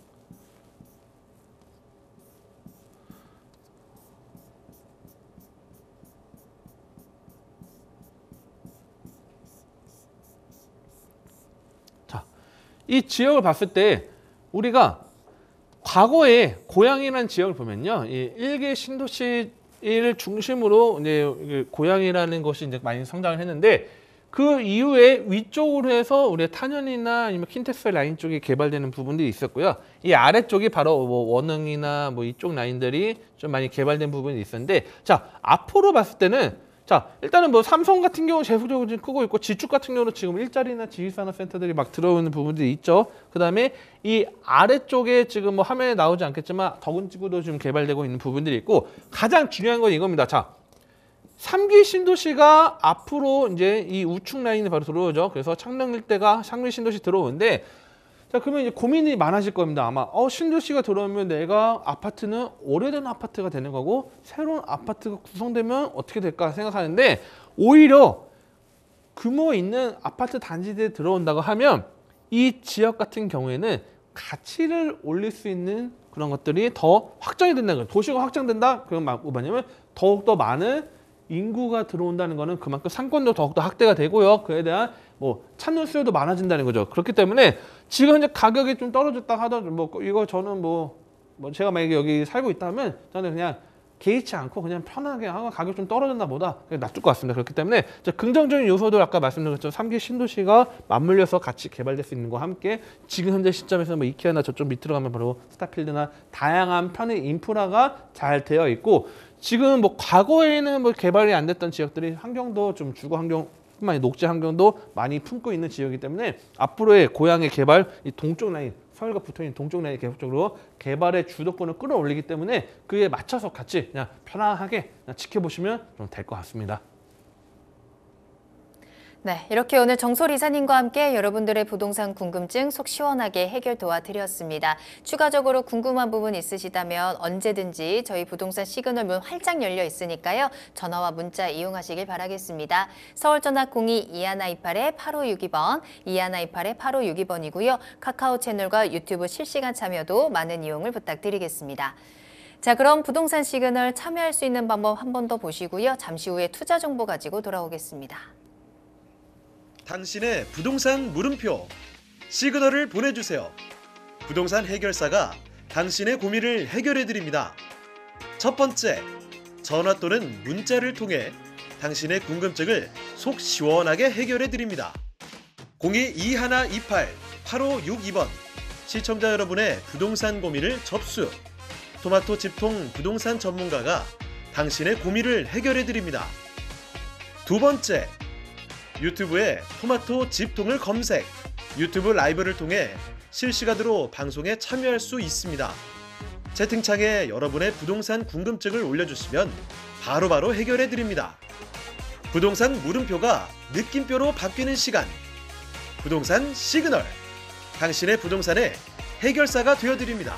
자, 이 지역을 봤을 때 우리가 과거에 고양이라는 지역을 보면요, 이 1개 신도시를 중심으로 이제 고양이라는 것이 이제 많이 성장을 했는데, 그 이후에 위쪽으로 해서 우리 탄현이나 아니면 킨텍스 라인 쪽이 개발되는 부분들이 있었고요. 이 아래쪽이 바로 뭐 원흥이나 뭐 이쪽 라인들이 좀 많이 개발된 부분이 있었는데, 자 앞으로 봤을 때는, 자 일단은 뭐 삼성 같은 경우 제휴적으로 지금 크고 있고, 지축 같은 경우는 지금 일자리나 지휘산업센터들이 막 들어오는 부분들이 있죠. 그 다음에 이 아래쪽에 지금 뭐 화면에 나오지 않겠지만 더군지구도 지금 개발되고 있는 부분들이 있고, 가장 중요한 건 이겁니다. 자 3기 신도시가 앞으로 이제 이 우측 라인에 바로 들어오죠. 그래서 창녕 일대가 3기 신도시 들어오는데, 자 그러면 이제 고민이 많아질 겁니다. 아마 신도시가 들어오면 내가 아파트는 오래된 아파트가 되는 거고, 새로운 아파트가 구성되면 어떻게 될까 생각하는데, 오히려 규모 있는 아파트 단지들이 들어온다고 하면 이 지역 같은 경우에는 가치를 올릴 수 있는 그런 것들이 더 확장이 된다는 거예요. 도시가 확장된다? 그건 뭐냐면 더욱더 많은 인구가 들어온다는 거는 그만큼 상권도 더욱더 확대가 되고요. 그에 대한 뭐 찾는 수요도 많아진다는 거죠. 그렇기 때문에 지금 현재 가격이 좀 떨어졌다 하더라도 뭐 이거 저는 뭐 제가 만약에 여기 살고 있다면 저는 그냥 개의치 않고 그냥 편하게 가격 좀 떨어졌나 보다 그냥 놔둘 것 같습니다. 그렇기 때문에 긍정적인 요소도 아까 말씀드린 것처럼 3기 신도시가 맞물려서 같이 개발될 수 있는 것과 함께, 지금 현재 시점에서 뭐 이케아나 저쪽 밑으로 가면 바로 스타필드나 다양한 편의 인프라가 잘 되어 있고, 지금 뭐 과거에는 뭐 개발이 안 됐던 지역들이 환경도 좀 주거 환경 뿐만 아니라 녹지 환경도 많이 품고 있는 지역이기 때문에 앞으로의 고향의 개발, 이 동쪽 라인, 서울과 붙어있는 동쪽 라인이 계속적으로 개발의 주도권을 끌어올리기 때문에 그에 맞춰서 같이 그냥 편안하게 그냥 지켜보시면 좀 될 것 같습니다. 네, 이렇게 오늘 정솔 이사님과 함께 여러분들의 부동산 궁금증 속 시원하게 해결 도와드렸습니다. 추가적으로 궁금한 부분 있으시다면 언제든지 저희 부동산 시그널 문 활짝 열려 있으니까요. 전화와 문자 이용하시길 바라겠습니다. 서울전화 02-2128-8562번, 2128-8562번이고요. 카카오 채널과 유튜브 실시간 참여도 많은 이용을 부탁드리겠습니다. 자, 그럼 부동산 시그널 참여할 수 있는 방법 한 번 더 보시고요. 잠시 후에 투자 정보 가지고 돌아오겠습니다. 당신의 부동산 물음표 시그널을 보내주세요. 부동산 해결사가 당신의 고민을 해결해드립니다. 첫 번째, 전화 또는 문자를 통해 당신의 궁금증을 속 시원하게 해결해드립니다. 02-2128-8562번 시청자 여러분의 부동산 고민을 접수. 토마토 집통 부동산 전문가가 당신의 고민을 해결해드립니다. 두 번째, 유튜브에 토마토 집통을 검색, 유튜브 라이브를 통해 실시간으로 방송에 참여할 수 있습니다. 채팅창에 여러분의 부동산 궁금증을 올려주시면 바로바로 해결해드립니다. 부동산 물음표가 느낌표로 바뀌는 시간, 부동산 시그널, 당신의 부동산의 해결사가 되어드립니다.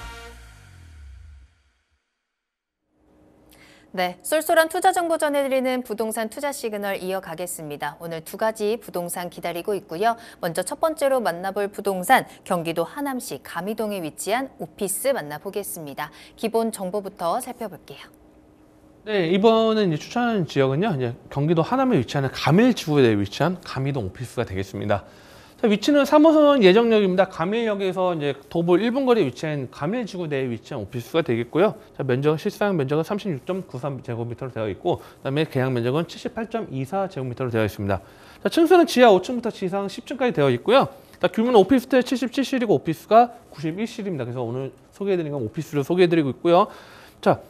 네, 쏠쏠한 투자 정보 전해드리는 부동산 투자 시그널 이어가겠습니다. 오늘 두 가지 부동산 기다리고 있고요. 먼저 첫 번째로 만나볼 부동산, 경기도 하남시 가미동에 위치한 오피스 만나보겠습니다. 기본 정보부터 살펴볼게요. 네, 이번에 이제 추천하는 지역은요, 이제 경기도 하남에 위치하는 가밀지구에 위치한 가미동 오피스가 되겠습니다. 자, 위치는 3호선 예정역입니다. 가밀역에서 이제 도보 1분 거리에 위치한 가밀지구대에 위치한 오피스가 되겠고요. 자, 면적, 실상 면적은 36.93제곱미터로 되어 있고, 그다음에 계약 면적은 78.24제곱미터로 되어 있습니다. 자, 층수는 지하 5층부터 지상 10층까지 되어 있고요. 자, 규모는 오피스텔 77실이고 오피스가 91실입니다. 그래서 오늘 소개해드린 건 오피스를 소개해드리고 있고요. 자,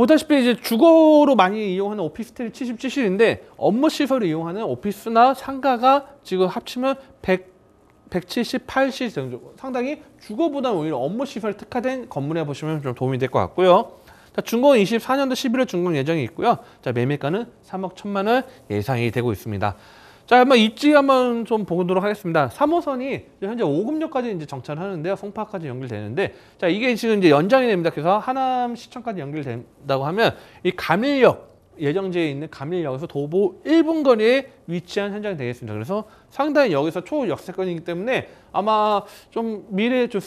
보다시피 이제 주거로 많이 이용하는 오피스텔이 77실인데 업무 시설을 이용하는 오피스나 상가가 지금 합치면 178실 정도. 상당히 주거보다는 오히려 업무 시설 특화된 건물에 보시면 좀 도움이 될 것 같고요. 자, 준공은 24년도 11월 준공 예정이 있고요. 자, 매매가는 3억 1천만 원 예상이 되고 있습니다. 자, 한번 입지 한번 좀 보도록 하겠습니다. 3호선이 현재 오금역까지 이제 정차를 하는데요. 송파까지 연결되는데, 자, 이게 지금 이제 연장이 됩니다. 그래서 하남시청까지 연결된다고 하면 이 감일역, 예정지에 있는 감일역에서 도보 1분 거리에 위치한 현장이 되겠습니다. 그래서 상당히 여기서 초역세권이기 때문에 아마 좀 미래에 좀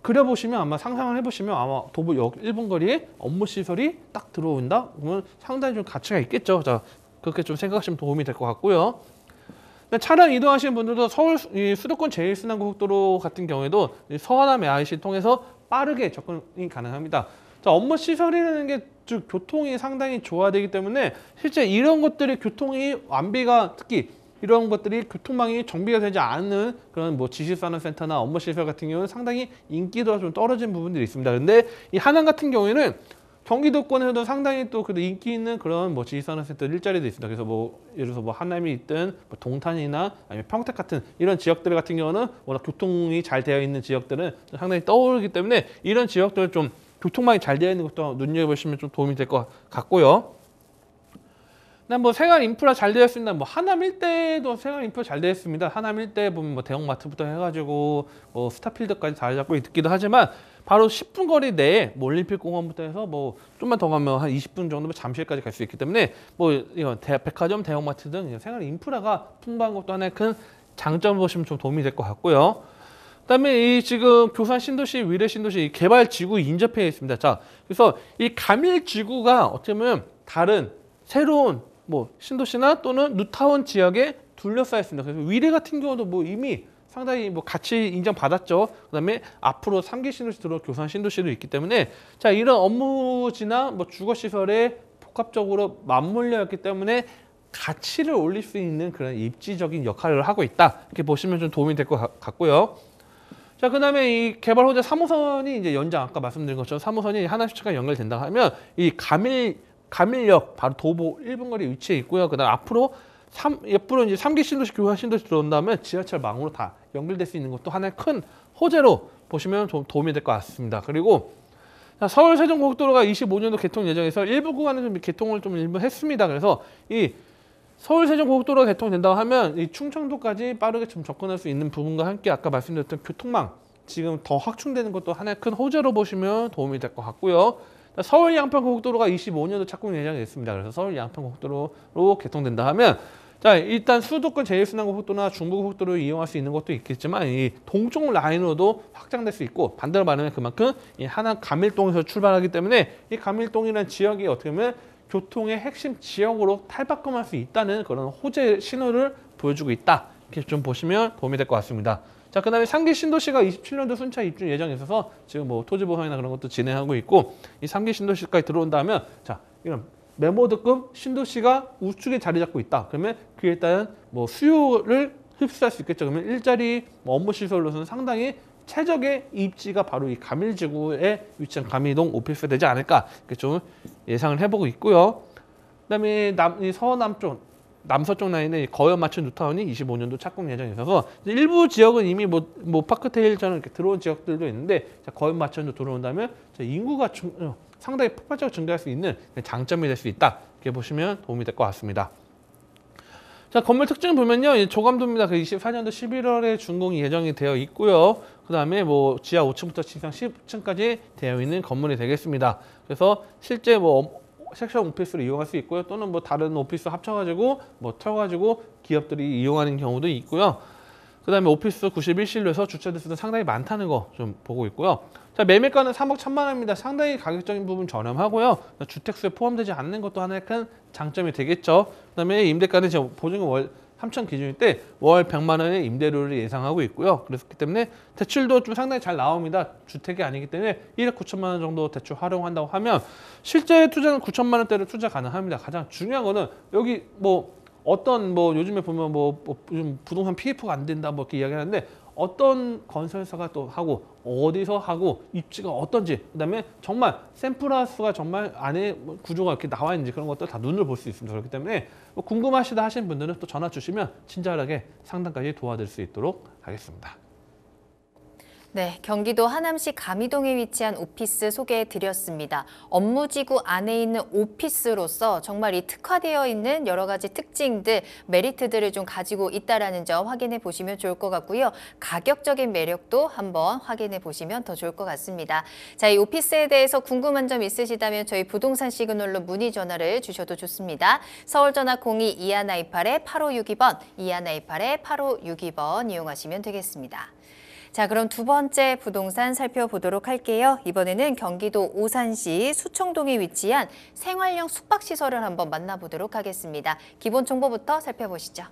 그려보시면 아마 상상을 해보시면 아마 도보역 1분 거리에 업무 시설이 딱 들어온다? 그러면 상당히 좀 가치가 있겠죠. 자, 그렇게 좀 생각하시면 도움이 될 것 같고요. 차량 이동하시는 분들도 서울 수도권 제1순환고속도로 같은 경우에도 서하남 IC를 통해서 빠르게 접근이 가능합니다. 자, 업무 시설이라는 게 즉 교통이 상당히 좋아되기 때문에 실제 이런 것들이 교통이 완비가 특히 이런 것들이 교통망이 정비가 되지 않은 그런 뭐 지식산업센터나 업무 시설 같은 경우는 상당히 인기도가 좀 떨어진 부분들이 있습니다. 근데 이 하남 같은 경우에는 경기도권에서도 상당히 또 그래도 인기 있는 그런 뭐 지식산업센터 일자리도 있습니다. 그래서 뭐 예를 들어서 뭐 하남이 있든 뭐 동탄이나 아니면 평택 같은 이런 지역들 같은 경우는 워낙 교통이 잘 되어 있는 지역들은 상당히 떠오르기 때문에 이런 지역들을 좀 교통망이 잘 되어 있는 것도 눈여겨보시면 좀 도움이 될 것 같고요. 뭐 생활 인프라 잘 되어 있습니다. 뭐 하남 일대도 생활 인프라 잘 되어 있습니다. 하남 일대 보면 뭐 대형마트부터 해가지고 뭐 스타필드까지 자리 잡고 있기도 하지만 바로 10분 거리 내에 뭐 올림픽 공원부터 해서 뭐 좀만 더 가면 한 20분 정도면 잠실까지 갈 수 있기 때문에 뭐 이런 백화점, 대형마트 등 생활 인프라가 풍부한 것도 하나의 큰 장점 보시면 좀 도움이 될 것 같고요. 그다음에 이 지금 교산 신도시, 위례 신도시 개발 지구 인접해 있습니다. 자, 그래서 이 감일 지구가 어떻게 보면 다른 새로운 뭐 신도시나 또는 뉴타운 지역에 둘러싸여 있습니다. 그래서 위례 같은 경우도 뭐 이미 상당히 뭐 같이 인정받았죠. 그다음에 앞으로 3기 신도시 들어올 교산 신도시도 있기 때문에 자, 이런 업무지나 뭐 주거 시설에 복합적으로 맞물려 있기 때문에 가치를 올릴 수 있는 그런 입지적인 역할을 하고 있다. 이렇게 보시면 좀 도움이 될 것 같고요. 자, 그다음에 이 개발 호재 3호선이 이제 연장 아까 말씀드린 것처럼 3호선이 하남시청과 연결된다 하면 이 감일역 바로 도보 1분 거리 위치해 있고요. 그다음 앞으로 이제 3기 신도시, 교산 신도시 들어온다면 지하철망으로 다 연결될 수 있는 것도 하나의 큰 호재로 보시면 좀 도움이 될 것 같습니다. 그리고 서울 세종고속도로가 25년도 개통 예정에서 일부 구간은 좀 개통을 좀 일부 했습니다. 그래서 이 서울 세종고속도로가 개통된다고 하면 이 충청도까지 빠르게 좀 접근할 수 있는 부분과 함께 아까 말씀드렸던 교통망 지금 더 확충되는 것도 하나의 큰 호재로 보시면 도움이 될 것 같고요. 서울 양평고속도로가 25년도 착공 예정이 있습니다. 그래서 서울 양평고속도로로 개통된다 하면 자, 일단 수도권 제1순환고속도로나 중부고속도로를 이용할 수 있는 것도 있겠지만 이 동쪽 라인으로도 확장될 수 있고 반대로 말하면 그만큼 이 하남 감일동에서 출발하기 때문에 이 감일동이라는 지역이 어떻게 보면 교통의 핵심 지역으로 탈바꿈할 수 있다는 그런 호재 신호를 보여주고 있다. 이렇게 좀 보시면 도움이 될 것 같습니다. 자, 그다음에 3기 신도시가 27년도 순차 입주 예정이 있어서 지금 뭐 토지 보상이나 그런 것도 진행하고 있고 이 3기 신도시까지 들어온다면 자, 이런 메모드급 신도시가 우측에 자리 잡고 있다. 그러면 그에 따른 뭐 수요를 흡수할 수 있겠죠. 그러면 일자리 뭐 업무 시설로서는 상당히 최적의 입지가 바로 이 감일지구에 위치한 감일동 오피스 되지 않을까 이렇게 좀 예상을 해보고 있고요. 그다음에 서남쪽 남서쪽 라인에 거연 맞춘 뉴타운이 25년도 착공 예정이 있어서 일부 지역은 이미 뭐 파크테일처럼 이렇게 들어온 지역들도 있는데 자, 거연 맞춘도 들어온다면 자, 인구가 상당히 폭발적으로 증가할 수 있는 장점이 될 수 있다. 이렇게 보시면 도움이 될 것 같습니다. 자, 건물 특징을 보면요. 조감도입니다. 그 24년도 11월에 준공이 예정이 되어 있고요. 그 다음에 뭐 지하 5층부터 지상 10층까지 되어 있는 건물이 되겠습니다. 그래서 실제 뭐 섹션 오피스를 이용할 수 있고요. 또는 뭐 다른 오피스 합쳐가지고 뭐 털어가지고 기업들이 이용하는 경우도 있고요. 그 다음에 오피스 91실로에서 주차 대수도 상당히 많다는 거 좀 보고 있고요. 자, 매매가는 3억 1천만 원입니다. 상당히 가격적인 부분 저렴하고요. 주택수에 포함되지 않는 것도 하나의 큰 장점이 되겠죠. 그 다음에 임대가는 지금 보증금 월 3천 기준일 때 월 100만 원의 임대료를 예상하고 있고요. 그렇기 때문에 대출도 좀 상당히 잘 나옵니다. 주택이 아니기 때문에 1억 9천만 원 정도 대출 활용한다고 하면 실제 투자는 9천만 원대로 투자 가능합니다. 가장 중요한 거는 여기 뭐 어떤 뭐 요즘에 보면 뭐 요즘 부동산 PF가 안 된다 뭐 이렇게 이야기하는데 어떤 건설사가 또 하고 어디서 하고 입지가 어떤지 그다음에 정말 샘플하우스가 정말 안에 뭐 구조가 이렇게 나와 있는지 그런 것들 다 눈으로 볼 수 있습니다. 그렇기 때문에 뭐 궁금하시다 하시는 분들은 또 전화 주시면 친절하게 상담까지 도와드릴 수 있도록 하겠습니다. 네, 경기도 하남시 감이동에 위치한 오피스 소개해 드렸습니다. 업무지구 안에 있는 오피스로서 정말 이 특화되어 있는 여러 가지 특징들, 메리트들을 좀 가지고 있다는 점 확인해 보시면 좋을 것 같고요. 가격적인 매력도 한번 확인해 보시면 더 좋을 것 같습니다. 자, 이 오피스에 대해서 궁금한 점 있으시다면 저희 부동산 시그널로 문의 전화를 주셔도 좋습니다. 서울 전화 02-2128-8562번, 2128-8562번 이용하시면 되겠습니다. 자, 그럼 두 번째 부동산 살펴보도록 할게요. 이번에는 경기도 오산시 수청동에 위치한 생활형 숙박시설을 한번 만나보도록 하겠습니다. 기본 정보부터 살펴보시죠.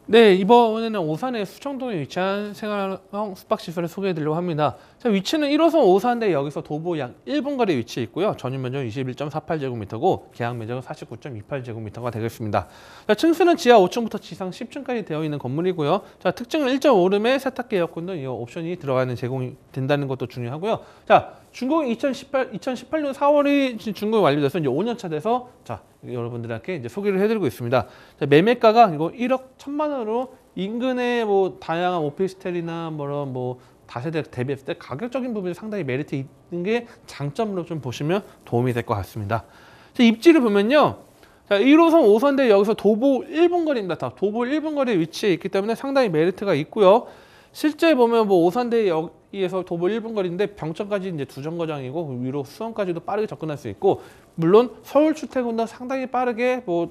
네, 이번에는 오산의 수청동에 위치한 생활형 숙박시설을 소개해드리려고 합니다. 자, 위치는 1호선 오산대 역에서 도보 약 1분 거리에 위치해 있고요. 전용 면적은 21.48제곱미터고 계약 면적은 49.28제곱미터가 되겠습니다. 자, 층수는 지하 5층부터 지상 10층까지 되어 있는 건물이고요. 자, 특징은 1.5룸에 세탁기, 에어컨 등 이 옵션이 들어가는 제공이 된다는 것도 중요하고요. 자, 준공이 2018년 4월이 준공이 완료돼서 이제 5년 차 돼서 자, 여러분들께 이제 소개를 해드리고 있습니다. 자, 매매가가 이거 1억 1천만 원으로 인근의 뭐 다양한 오피스텔이나 뭐 다세대 대비했을 때 가격적인 부분이 상당히 메리트 있는 게 장점으로 좀 보시면 도움이 될 것 같습니다. 자, 입지를 보면요. 자, 1호선 오산대 여기서 도보 1분 거리입니다. 다 도보 1분 거리에 위치해 있기 때문에 상당히 메리트가 있고요. 실제 보면 뭐 오산대 역에서 도보 1분 거리인데 병천까지 이제 두 정거장이고 위로 수원까지도 빠르게 접근할 수 있고 물론 서울 출퇴근도 상당히 빠르게 뭐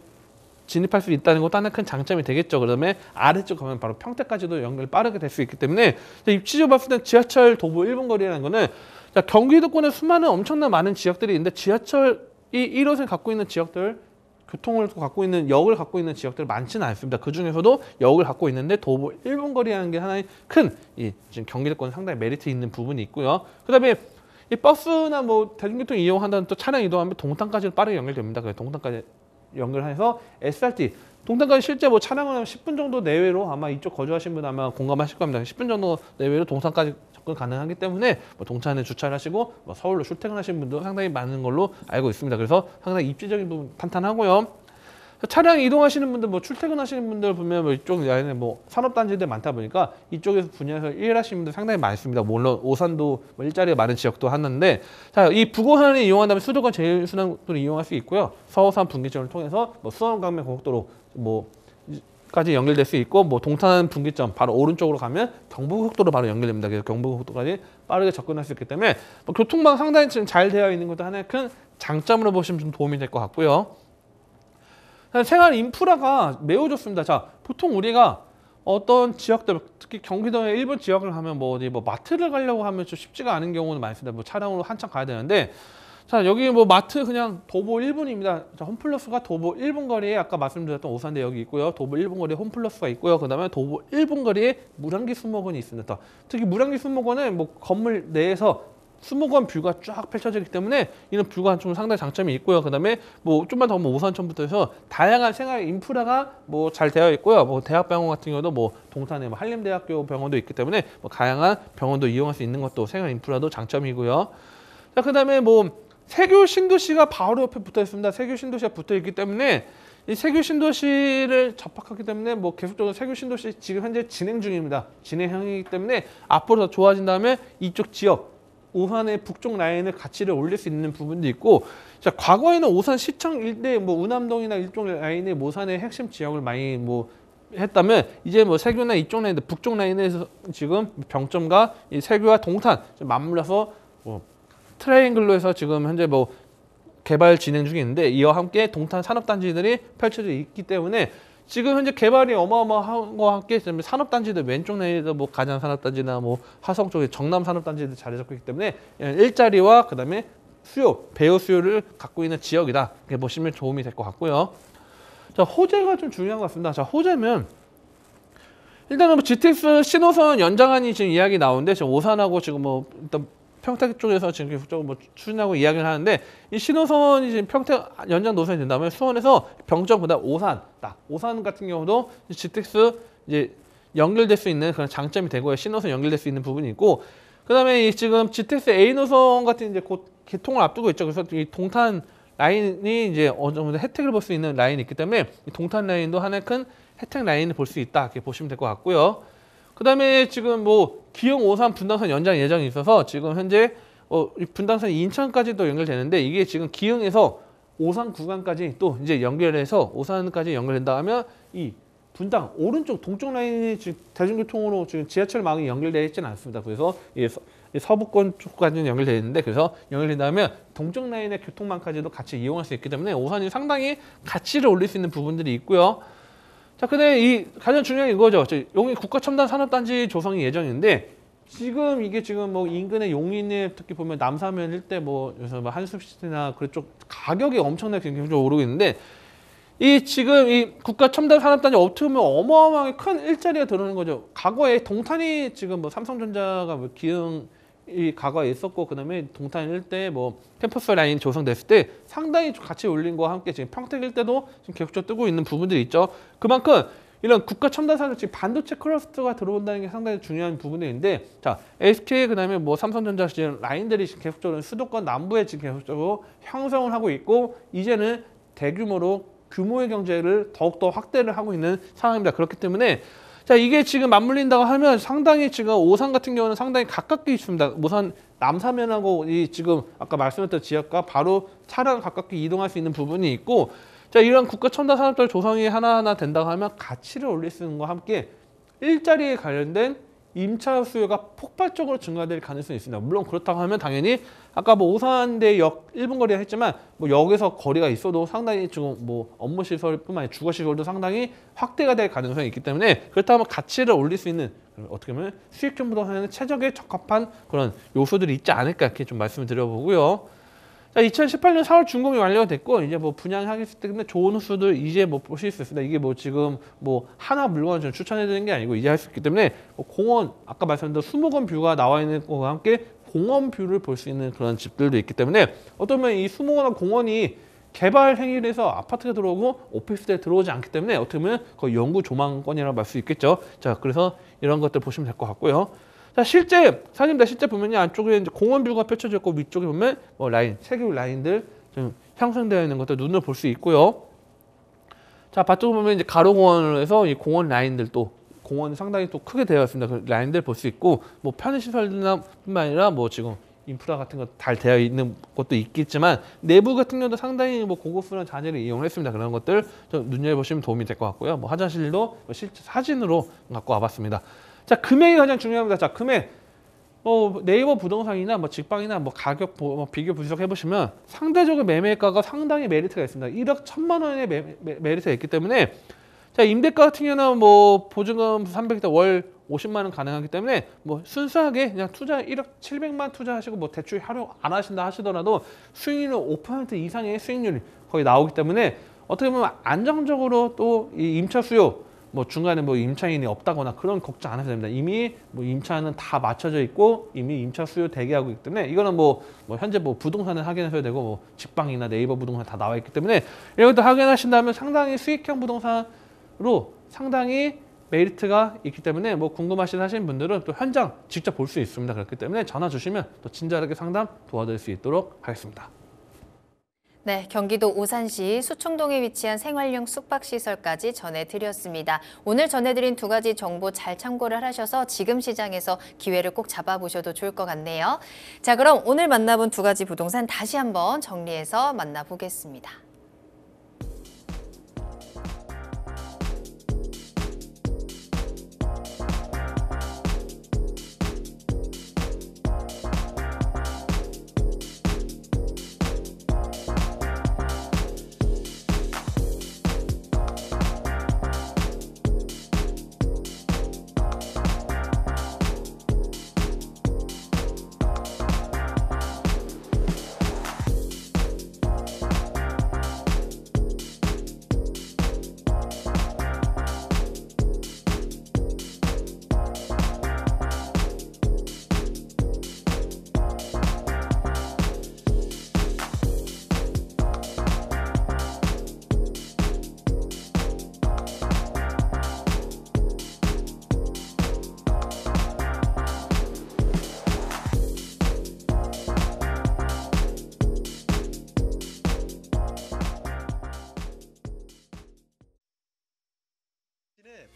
진입할 수 있다는 것도 하나 큰 장점이 되겠죠. 그다음에 아래쪽 가면 바로 평택까지도 연결이 빠르게 될 수 있기 때문에 입지적으로 봤을 때 지하철 도보 1분 거리라는 거는 자, 경기도권에 수많은 엄청난 많은 지역들이 있는데 지하철이 1호선 갖고 있는 지역들 교통을 갖고 있는 역을 갖고 있는 지역들 많지는 않습니다. 그 중에서도 역을 갖고 있는데 도보 1분 거리라는 게 하나의 큰 지금 경기도권 상당히 메리트 있는 부분이 있고요. 그다음에 이 버스나 뭐 대중교통 이용한다는 또 차량 이동하면 동탄까지 빠르게 연결됩니다. 그래서 동탄까지 연결해서 SRT 동탄까지 실제 뭐 차량을 하면 10분 정도 내외로 아마 이쪽 거주하신 분 아마 공감하실 겁니다. 10분 정도 내외로 동탄까지 접근 가능하기 때문에 뭐 동탄에 주차를 하시고 뭐 서울로 출퇴근하시는 분도 상당히 많은 걸로 알고 있습니다. 그래서 상당히 입지적인 부분 탄탄하고요. 차량 이동하시는 분들, 뭐 출퇴근하시는 분들 보면 뭐 이쪽 라인에 뭐 산업단지들 많다 보니까 이쪽에서 분야에서 일하시는 분들 상당히 많습니다. 물론 오산도 뭐 일자리가 많은 지역도 하는데, 자, 이 북오산을 이용한다면 수도권 제일순환도를 이용할 수 있고요. 서호산 분기점을 통해서 뭐 수원 강명 고속도로 까지 연결될 수 있고, 뭐 동탄 분기점 바로 오른쪽으로 가면 경부고속도로 바로 연결됩니다. 그래서 경부고속도로까지 빠르게 접근할 수 있기 때문에 뭐 교통망 상당히 지금 잘 되어 있는 것도 하나의 큰 장점으로 보시면 좀 도움이 될 것 같고요. 생활 인프라가 매우 좋습니다. 자, 보통 우리가 어떤 지역들, 특히 경기도의 일부 지역을 가면 뭐 어디 뭐 마트를 가려고 하면 좀 쉽지가 않은 경우는 많습니다. 뭐 차량으로 한참 가야 되는데, 자, 여기 뭐 마트 그냥 도보 1분입니다. 자, 홈플러스가 도보 1분 거리에 아까 말씀드렸던 오산대 여기 있고요. 도보 1분 거리에 홈플러스가 있고요. 그다음에 도보 1분 거리에 물안기 수목원이 있습니다. 특히 물안기 수목원은 뭐 건물 내에서 수목원 뷰가 쫙 펼쳐지기 때문에 이런 뷰가 좀 상당히 장점이 있고요. 그다음에 뭐 좀만 더 오산천부터 해서 다양한 생활 인프라가 뭐 잘 되어 있고요. 뭐 대학병원 같은 경우도 뭐 동탄에 뭐 한림대학교 병원도 있기 때문에 뭐 다양한 병원도 이용할 수 있는 것도 생활 인프라도 장점이고요. 자, 그다음에 뭐 세교 신도시가 바로 옆에 붙어 있습니다. 세교 신도시가 붙어 있기 때문에 이 세교 신도시를 접합하기 때문에 뭐 계속적으로 세교 신도시 지금 현재 진행 중입니다. 진행형이기 때문에 앞으로 더 좋아진 다음에 이쪽 지역 오산의 북쪽 라인의 가치를 올릴 수 있는 부분도 있고, 자, 과거에는 오산 시청 일대 뭐 우남동이나 이쪽 라인의 오산의 핵심 지역을 많이 뭐 했다면 이제 뭐 세교나 이쪽 라인, 북쪽 라인에서 지금 병점과 이 세교와 동탄 맞물려서 뭐 트라이앵글로 해서 지금 현재 뭐 개발 진행 중에 있는데 이와 함께 동탄 산업단지들이 펼쳐져 있기 때문에 지금 현재 개발이 어마어마한 거와 함께 산업단지들 왼쪽 라인에도 뭐 가장 산업단지나 뭐 화성 쪽에 정남 산업단지들 자리 잡고 있기 때문에 일자리와 그다음에 수요, 배우 수요를 갖고 있는 지역이다. 이렇게 보시면 도움이 될 것 같고요. 자, 호재가 좀 중요한 것 같습니다. 자, 호재면 일단은 뭐 GTX 신호선 연장안이 지금 이야기 나오는데 지금 오산하고 지금 뭐 일단 평택 쪽에서 지금 계속적으로 뭐 추진하고 이야기를 하는데 이 신호선이 지금 평택 연장 노선이 된다면 수원에서 병정보다 오산 같은 경우도 GTX 이제 연결될 수 있는 그런 장점이 되고요. 신호선 연결될 수 있는 부분이 있고, 그다음에 지금 GTX A 노선 같은 이제 곧 개통을 앞두고 있죠. 그래서 이 동탄 라인이 이제 어느 정도 혜택을 볼 수 있는 라인이 있기 때문에 이 동탄 라인도 하나의 큰 혜택 라인을 볼 수 있다 이렇게 보시면 될 것 같고요. 그다음에 지금 뭐 기흥 오산 분당선 연장 예정이 있어서 지금 현재 이 분당선 인천까지도 연결되는데, 이게 지금 기흥에서 오산 구간까지 또 이제 연결해서 오산까지 연결된다 하면 이 분당 오른쪽 동쪽 라인이 지금 대중교통으로 지금 지하철망이 연결되어 있지는 않습니다. 그래서 이 서부권 쪽까지는 연결되어 있는데, 그래서 연결된다면 동쪽 라인의 교통망까지도 같이 이용할 수 있기 때문에 오산이 상당히 가치를 올릴 수 있는 부분들이 있고요. 자, 근데 이 가장 중요한 이거죠. 용인 국가첨단산업단지 조성이 예정인데, 지금 이게 지금 뭐 인근의 용인에 특히 보면 남사면 일대 뭐 여기서 뭐 한숲시티나 그쪽 가격이 엄청나게 굉장히 오르고 있는데, 이 지금 이 국가첨단산업단지 어떻게 보면 어마어마하게 큰 일자리가 들어오는 거죠. 과거에 동탄이 지금 뭐 삼성전자가 뭐 기흥 이 과거에 있었고, 그다음에 동탄 일대 뭐 캠퍼스 라인 조성됐을 때 상당히 같이 올린 거와 함께 지금 평택 일대도 지금 계속적으로 뜨고 있는 부분들이 있죠. 그만큼 이런 국가 첨단 산업, 지금 반도체 클러스터가 들어온다는 게 상당히 중요한 부분인데, 자, SK 그다음에 뭐 삼성전자 지금 라인들이 지금 계속적으로 수도권 남부에 지금 계속적으로 형성을 하고 있고, 이제는 대규모로 규모의 경제를 더욱더 확대를 하고 있는 상황입니다. 그렇기 때문에 자, 이게 지금 맞물린다고 하면 상당히 지금 오산 같은 경우는 상당히 가깝게 있습니다. 오산 남사면하고 이 지금 아까 말씀드렸던 지역과 바로 차량 가깝게 이동할 수 있는 부분이 있고, 자, 이런 국가 첨단 산업들 조성이 하나하나 된다고 하면 가치를 올릴 수 있는 것과 함께 일자리에 관련된 임차 수요가 폭발적으로 증가될 가능성이 있습니다. 물론 그렇다고 하면 당연히 아까 뭐 오산대역 1분 거리라 했지만 뭐 역에서 거리가 있어도 상당히 지금 뭐 업무 시설뿐만 아니라 주거 시설도 상당히 확대가 될 가능성이 있기 때문에, 그렇다면 가치를 올릴 수 있는, 어떻게 보면 수익형 부동산에는 최적에 적합한 그런 요소들이 있지 않을까 이렇게 좀 말씀을 드려보고요. 자, 2018년 4월 준공이 완료가 됐고, 이제 뭐 분양하기 때문에 좋은 호수들 이제 뭐 보실 수 있습니다. 이게 뭐 지금 뭐 하나 물건을 좀 추천해드리는 게 아니고 이제 할 수 있기 때문에 뭐 공원, 아까 말씀드린 수목원 뷰가 나와 있는 것과 함께 공원 뷰를 볼 수 있는 그런 집들도 있기 때문에, 어쩌면 이 수목원과 공원이 개발 행위를 해서 아파트가 들어오고 오피스텔 들어오지 않기 때문에 어떻게 보면 거의 영구 조망권이라고 말 수 있겠죠. 자, 그래서 이런 것들 보시면 될 것 같고요. 자, 실제 사진입니다. 실제 보면요, 안쪽에 이제 공원 뷰가 펼쳐져 있고 위쪽에 보면 뭐 라인, 세개 라인들 좀 형성되어 있는 것들 눈으로 볼 수 있고요. 자, 바쪽에 보면 이제 가로공원으로 해서 이 공원 라인들도 공원이 상당히 또 크게 되어 있습니다. 그 라인들 볼 수 있고, 뭐 편의시설뿐만 아니라 뭐 지금 인프라 같은 거 잘 되어 있는 것도 있겠지만 내부 같은 경우도 상당히 뭐 고급스러운 자재를 이용했습니다. 그런 것들 좀 눈여겨보시면 도움이 될 것 같고요. 뭐 화장실도 실제 사진으로 갖고 와봤습니다. 자, 금액이 가장 중요합니다. 자, 금액 네이버 부동산이나 뭐 직방이나 뭐 가격 비교 분석해 보시면 상대적으로 매매가가 상당히 메리트가 있습니다. 1억 1천만 원의 메리트가 있기 때문에, 자, 임대가 같은 경우는 뭐 보증금 300대 월 50만 원 가능하기 때문에 뭐 순수하게 그냥 투자 1억 700만 투자하시고 뭐 대출 활용 안 하신다 하시더라도 수익률은 5% 이상의 수익률이 거의 나오기 때문에 어떻게 보면 안정적으로 또 이 임차 수요, 뭐 중간에 뭐 임차인이 없다거나 그런 걱정 안 하셔도 됩니다. 이미 뭐 임차는 다 맞춰져 있고 이미 임차 수요 대기하고 있기 때문에 이거는 뭐 현재 뭐 부동산을 확인하셔야 되고 뭐 직방이나 네이버 부동산 다 나와 있기 때문에 이런 것도 확인하신다면 상당히 수익형 부동산으로 상당히 메리트가 있기 때문에 뭐 하시는 분들은 또 현장 직접 볼 수 있습니다. 그렇기 때문에 전화 주시면 또 친절하게 상담 도와드릴 수 있도록 하겠습니다. 네, 경기도 오산시 수충동에 위치한 생활용 숙박시설까지 전해드렸습니다. 오늘 전해드린 두 가지 정보 잘 참고를 하셔서 지금 시장에서 기회를 꼭 잡아보셔도 좋을 것 같네요. 자, 그럼 오늘 만나본 두 가지 부동산 다시 한번 정리해서 만나보겠습니다.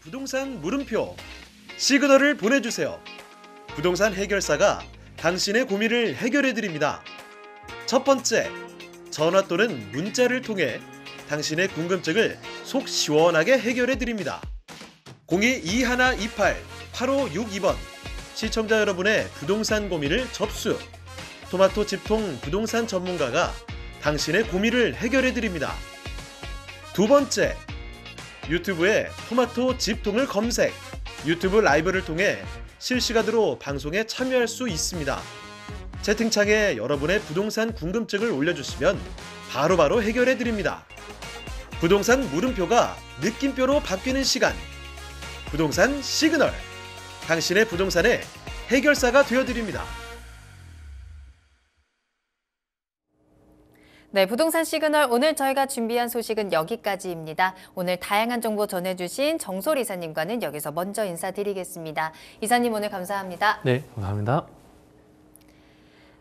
부동산 물음표 시그널을 보내주세요. 부동산 해결사가 당신의 고민을 해결해 드립니다. 첫 번째, 전화 또는 문자를 통해 당신의 궁금증을 속 시원하게 해결해 드립니다. 02-2128-8562번 시청자 여러분의 부동산 고민을 접수. 토마토 집통 부동산 전문가가 당신의 고민을 해결해 드립니다. 두 번째, 유튜브에 토마토 집통을 검색. 유튜브 라이브를 통해 실시간으로 방송에 참여할 수 있습니다. 채팅창에 여러분의 부동산 궁금증을 올려주시면 바로바로 해결해 드립니다. 부동산 물음표가 느낌표로 바뀌는 시간. 부동산 시그널. 당신의 부동산의 해결사가 되어드립니다. 네, 부동산 시그널 오늘 저희가 준비한 소식은 여기까지입니다. 오늘 다양한 정보 전해주신 정솔 이사님과는 여기서 먼저 인사드리겠습니다. 이사님 오늘 감사합니다. 네, 감사합니다.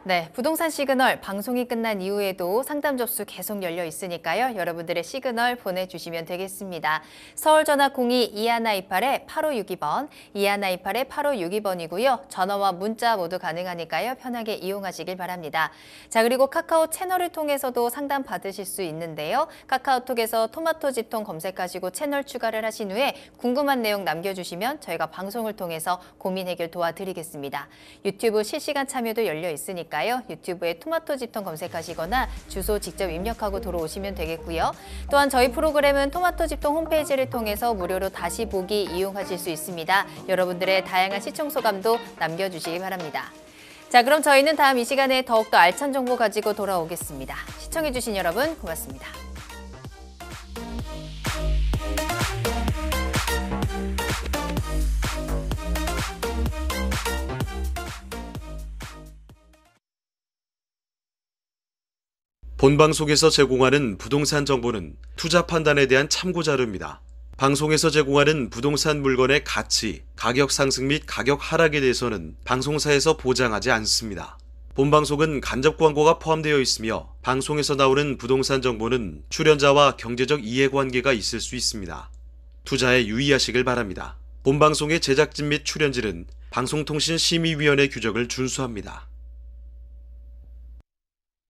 네, 부동산 시그널 방송이 끝난 이후에도 상담 접수 계속 열려 있으니까요. 여러분들의 시그널 보내주시면 되겠습니다. 서울 전화 02-2128-8562번, 2128-8562번이고요. 전화와 문자 모두 가능하니까요. 편하게 이용하시길 바랍니다. 자, 그리고 카카오 채널을 통해서도 상담 받으실 수 있는데요. 카카오톡에서 토마토 집통 검색하시고 채널 추가를 하신 후에 궁금한 내용 남겨주시면 저희가 방송을 통해서 고민 해결 도와드리겠습니다. 유튜브 실시간 참여도 열려 있으니까 유튜브에 토마토 집통 검색하시거나 주소 직접 입력하고 들어오시면 되겠고요. 또한 저희 프로그램은 토마토 집통 홈페이지를 통해서 무료로 다시 보기 이용하실 수 있습니다. 여러분들의 다양한 시청 소감도 남겨주시기 바랍니다. 자, 그럼 저희는 다음 이 시간에 더욱더 알찬 정보 가지고 돌아오겠습니다. 시청해주신 여러분 고맙습니다. 본방송에서 제공하는 부동산 정보는 투자 판단에 대한 참고 자료입니다. 방송에서 제공하는 부동산 물건의 가치, 가격 상승 및 가격 하락에 대해서는 방송사에서 보장하지 않습니다. 본방송은 간접 광고가 포함되어 있으며 방송에서 나오는 부동산 정보는 출연자와 경제적 이해관계가 있을 수 있습니다. 투자에 유의하시길 바랍니다. 본방송의 제작진 및 출연진은 방송통신심의위원회 규정을 준수합니다.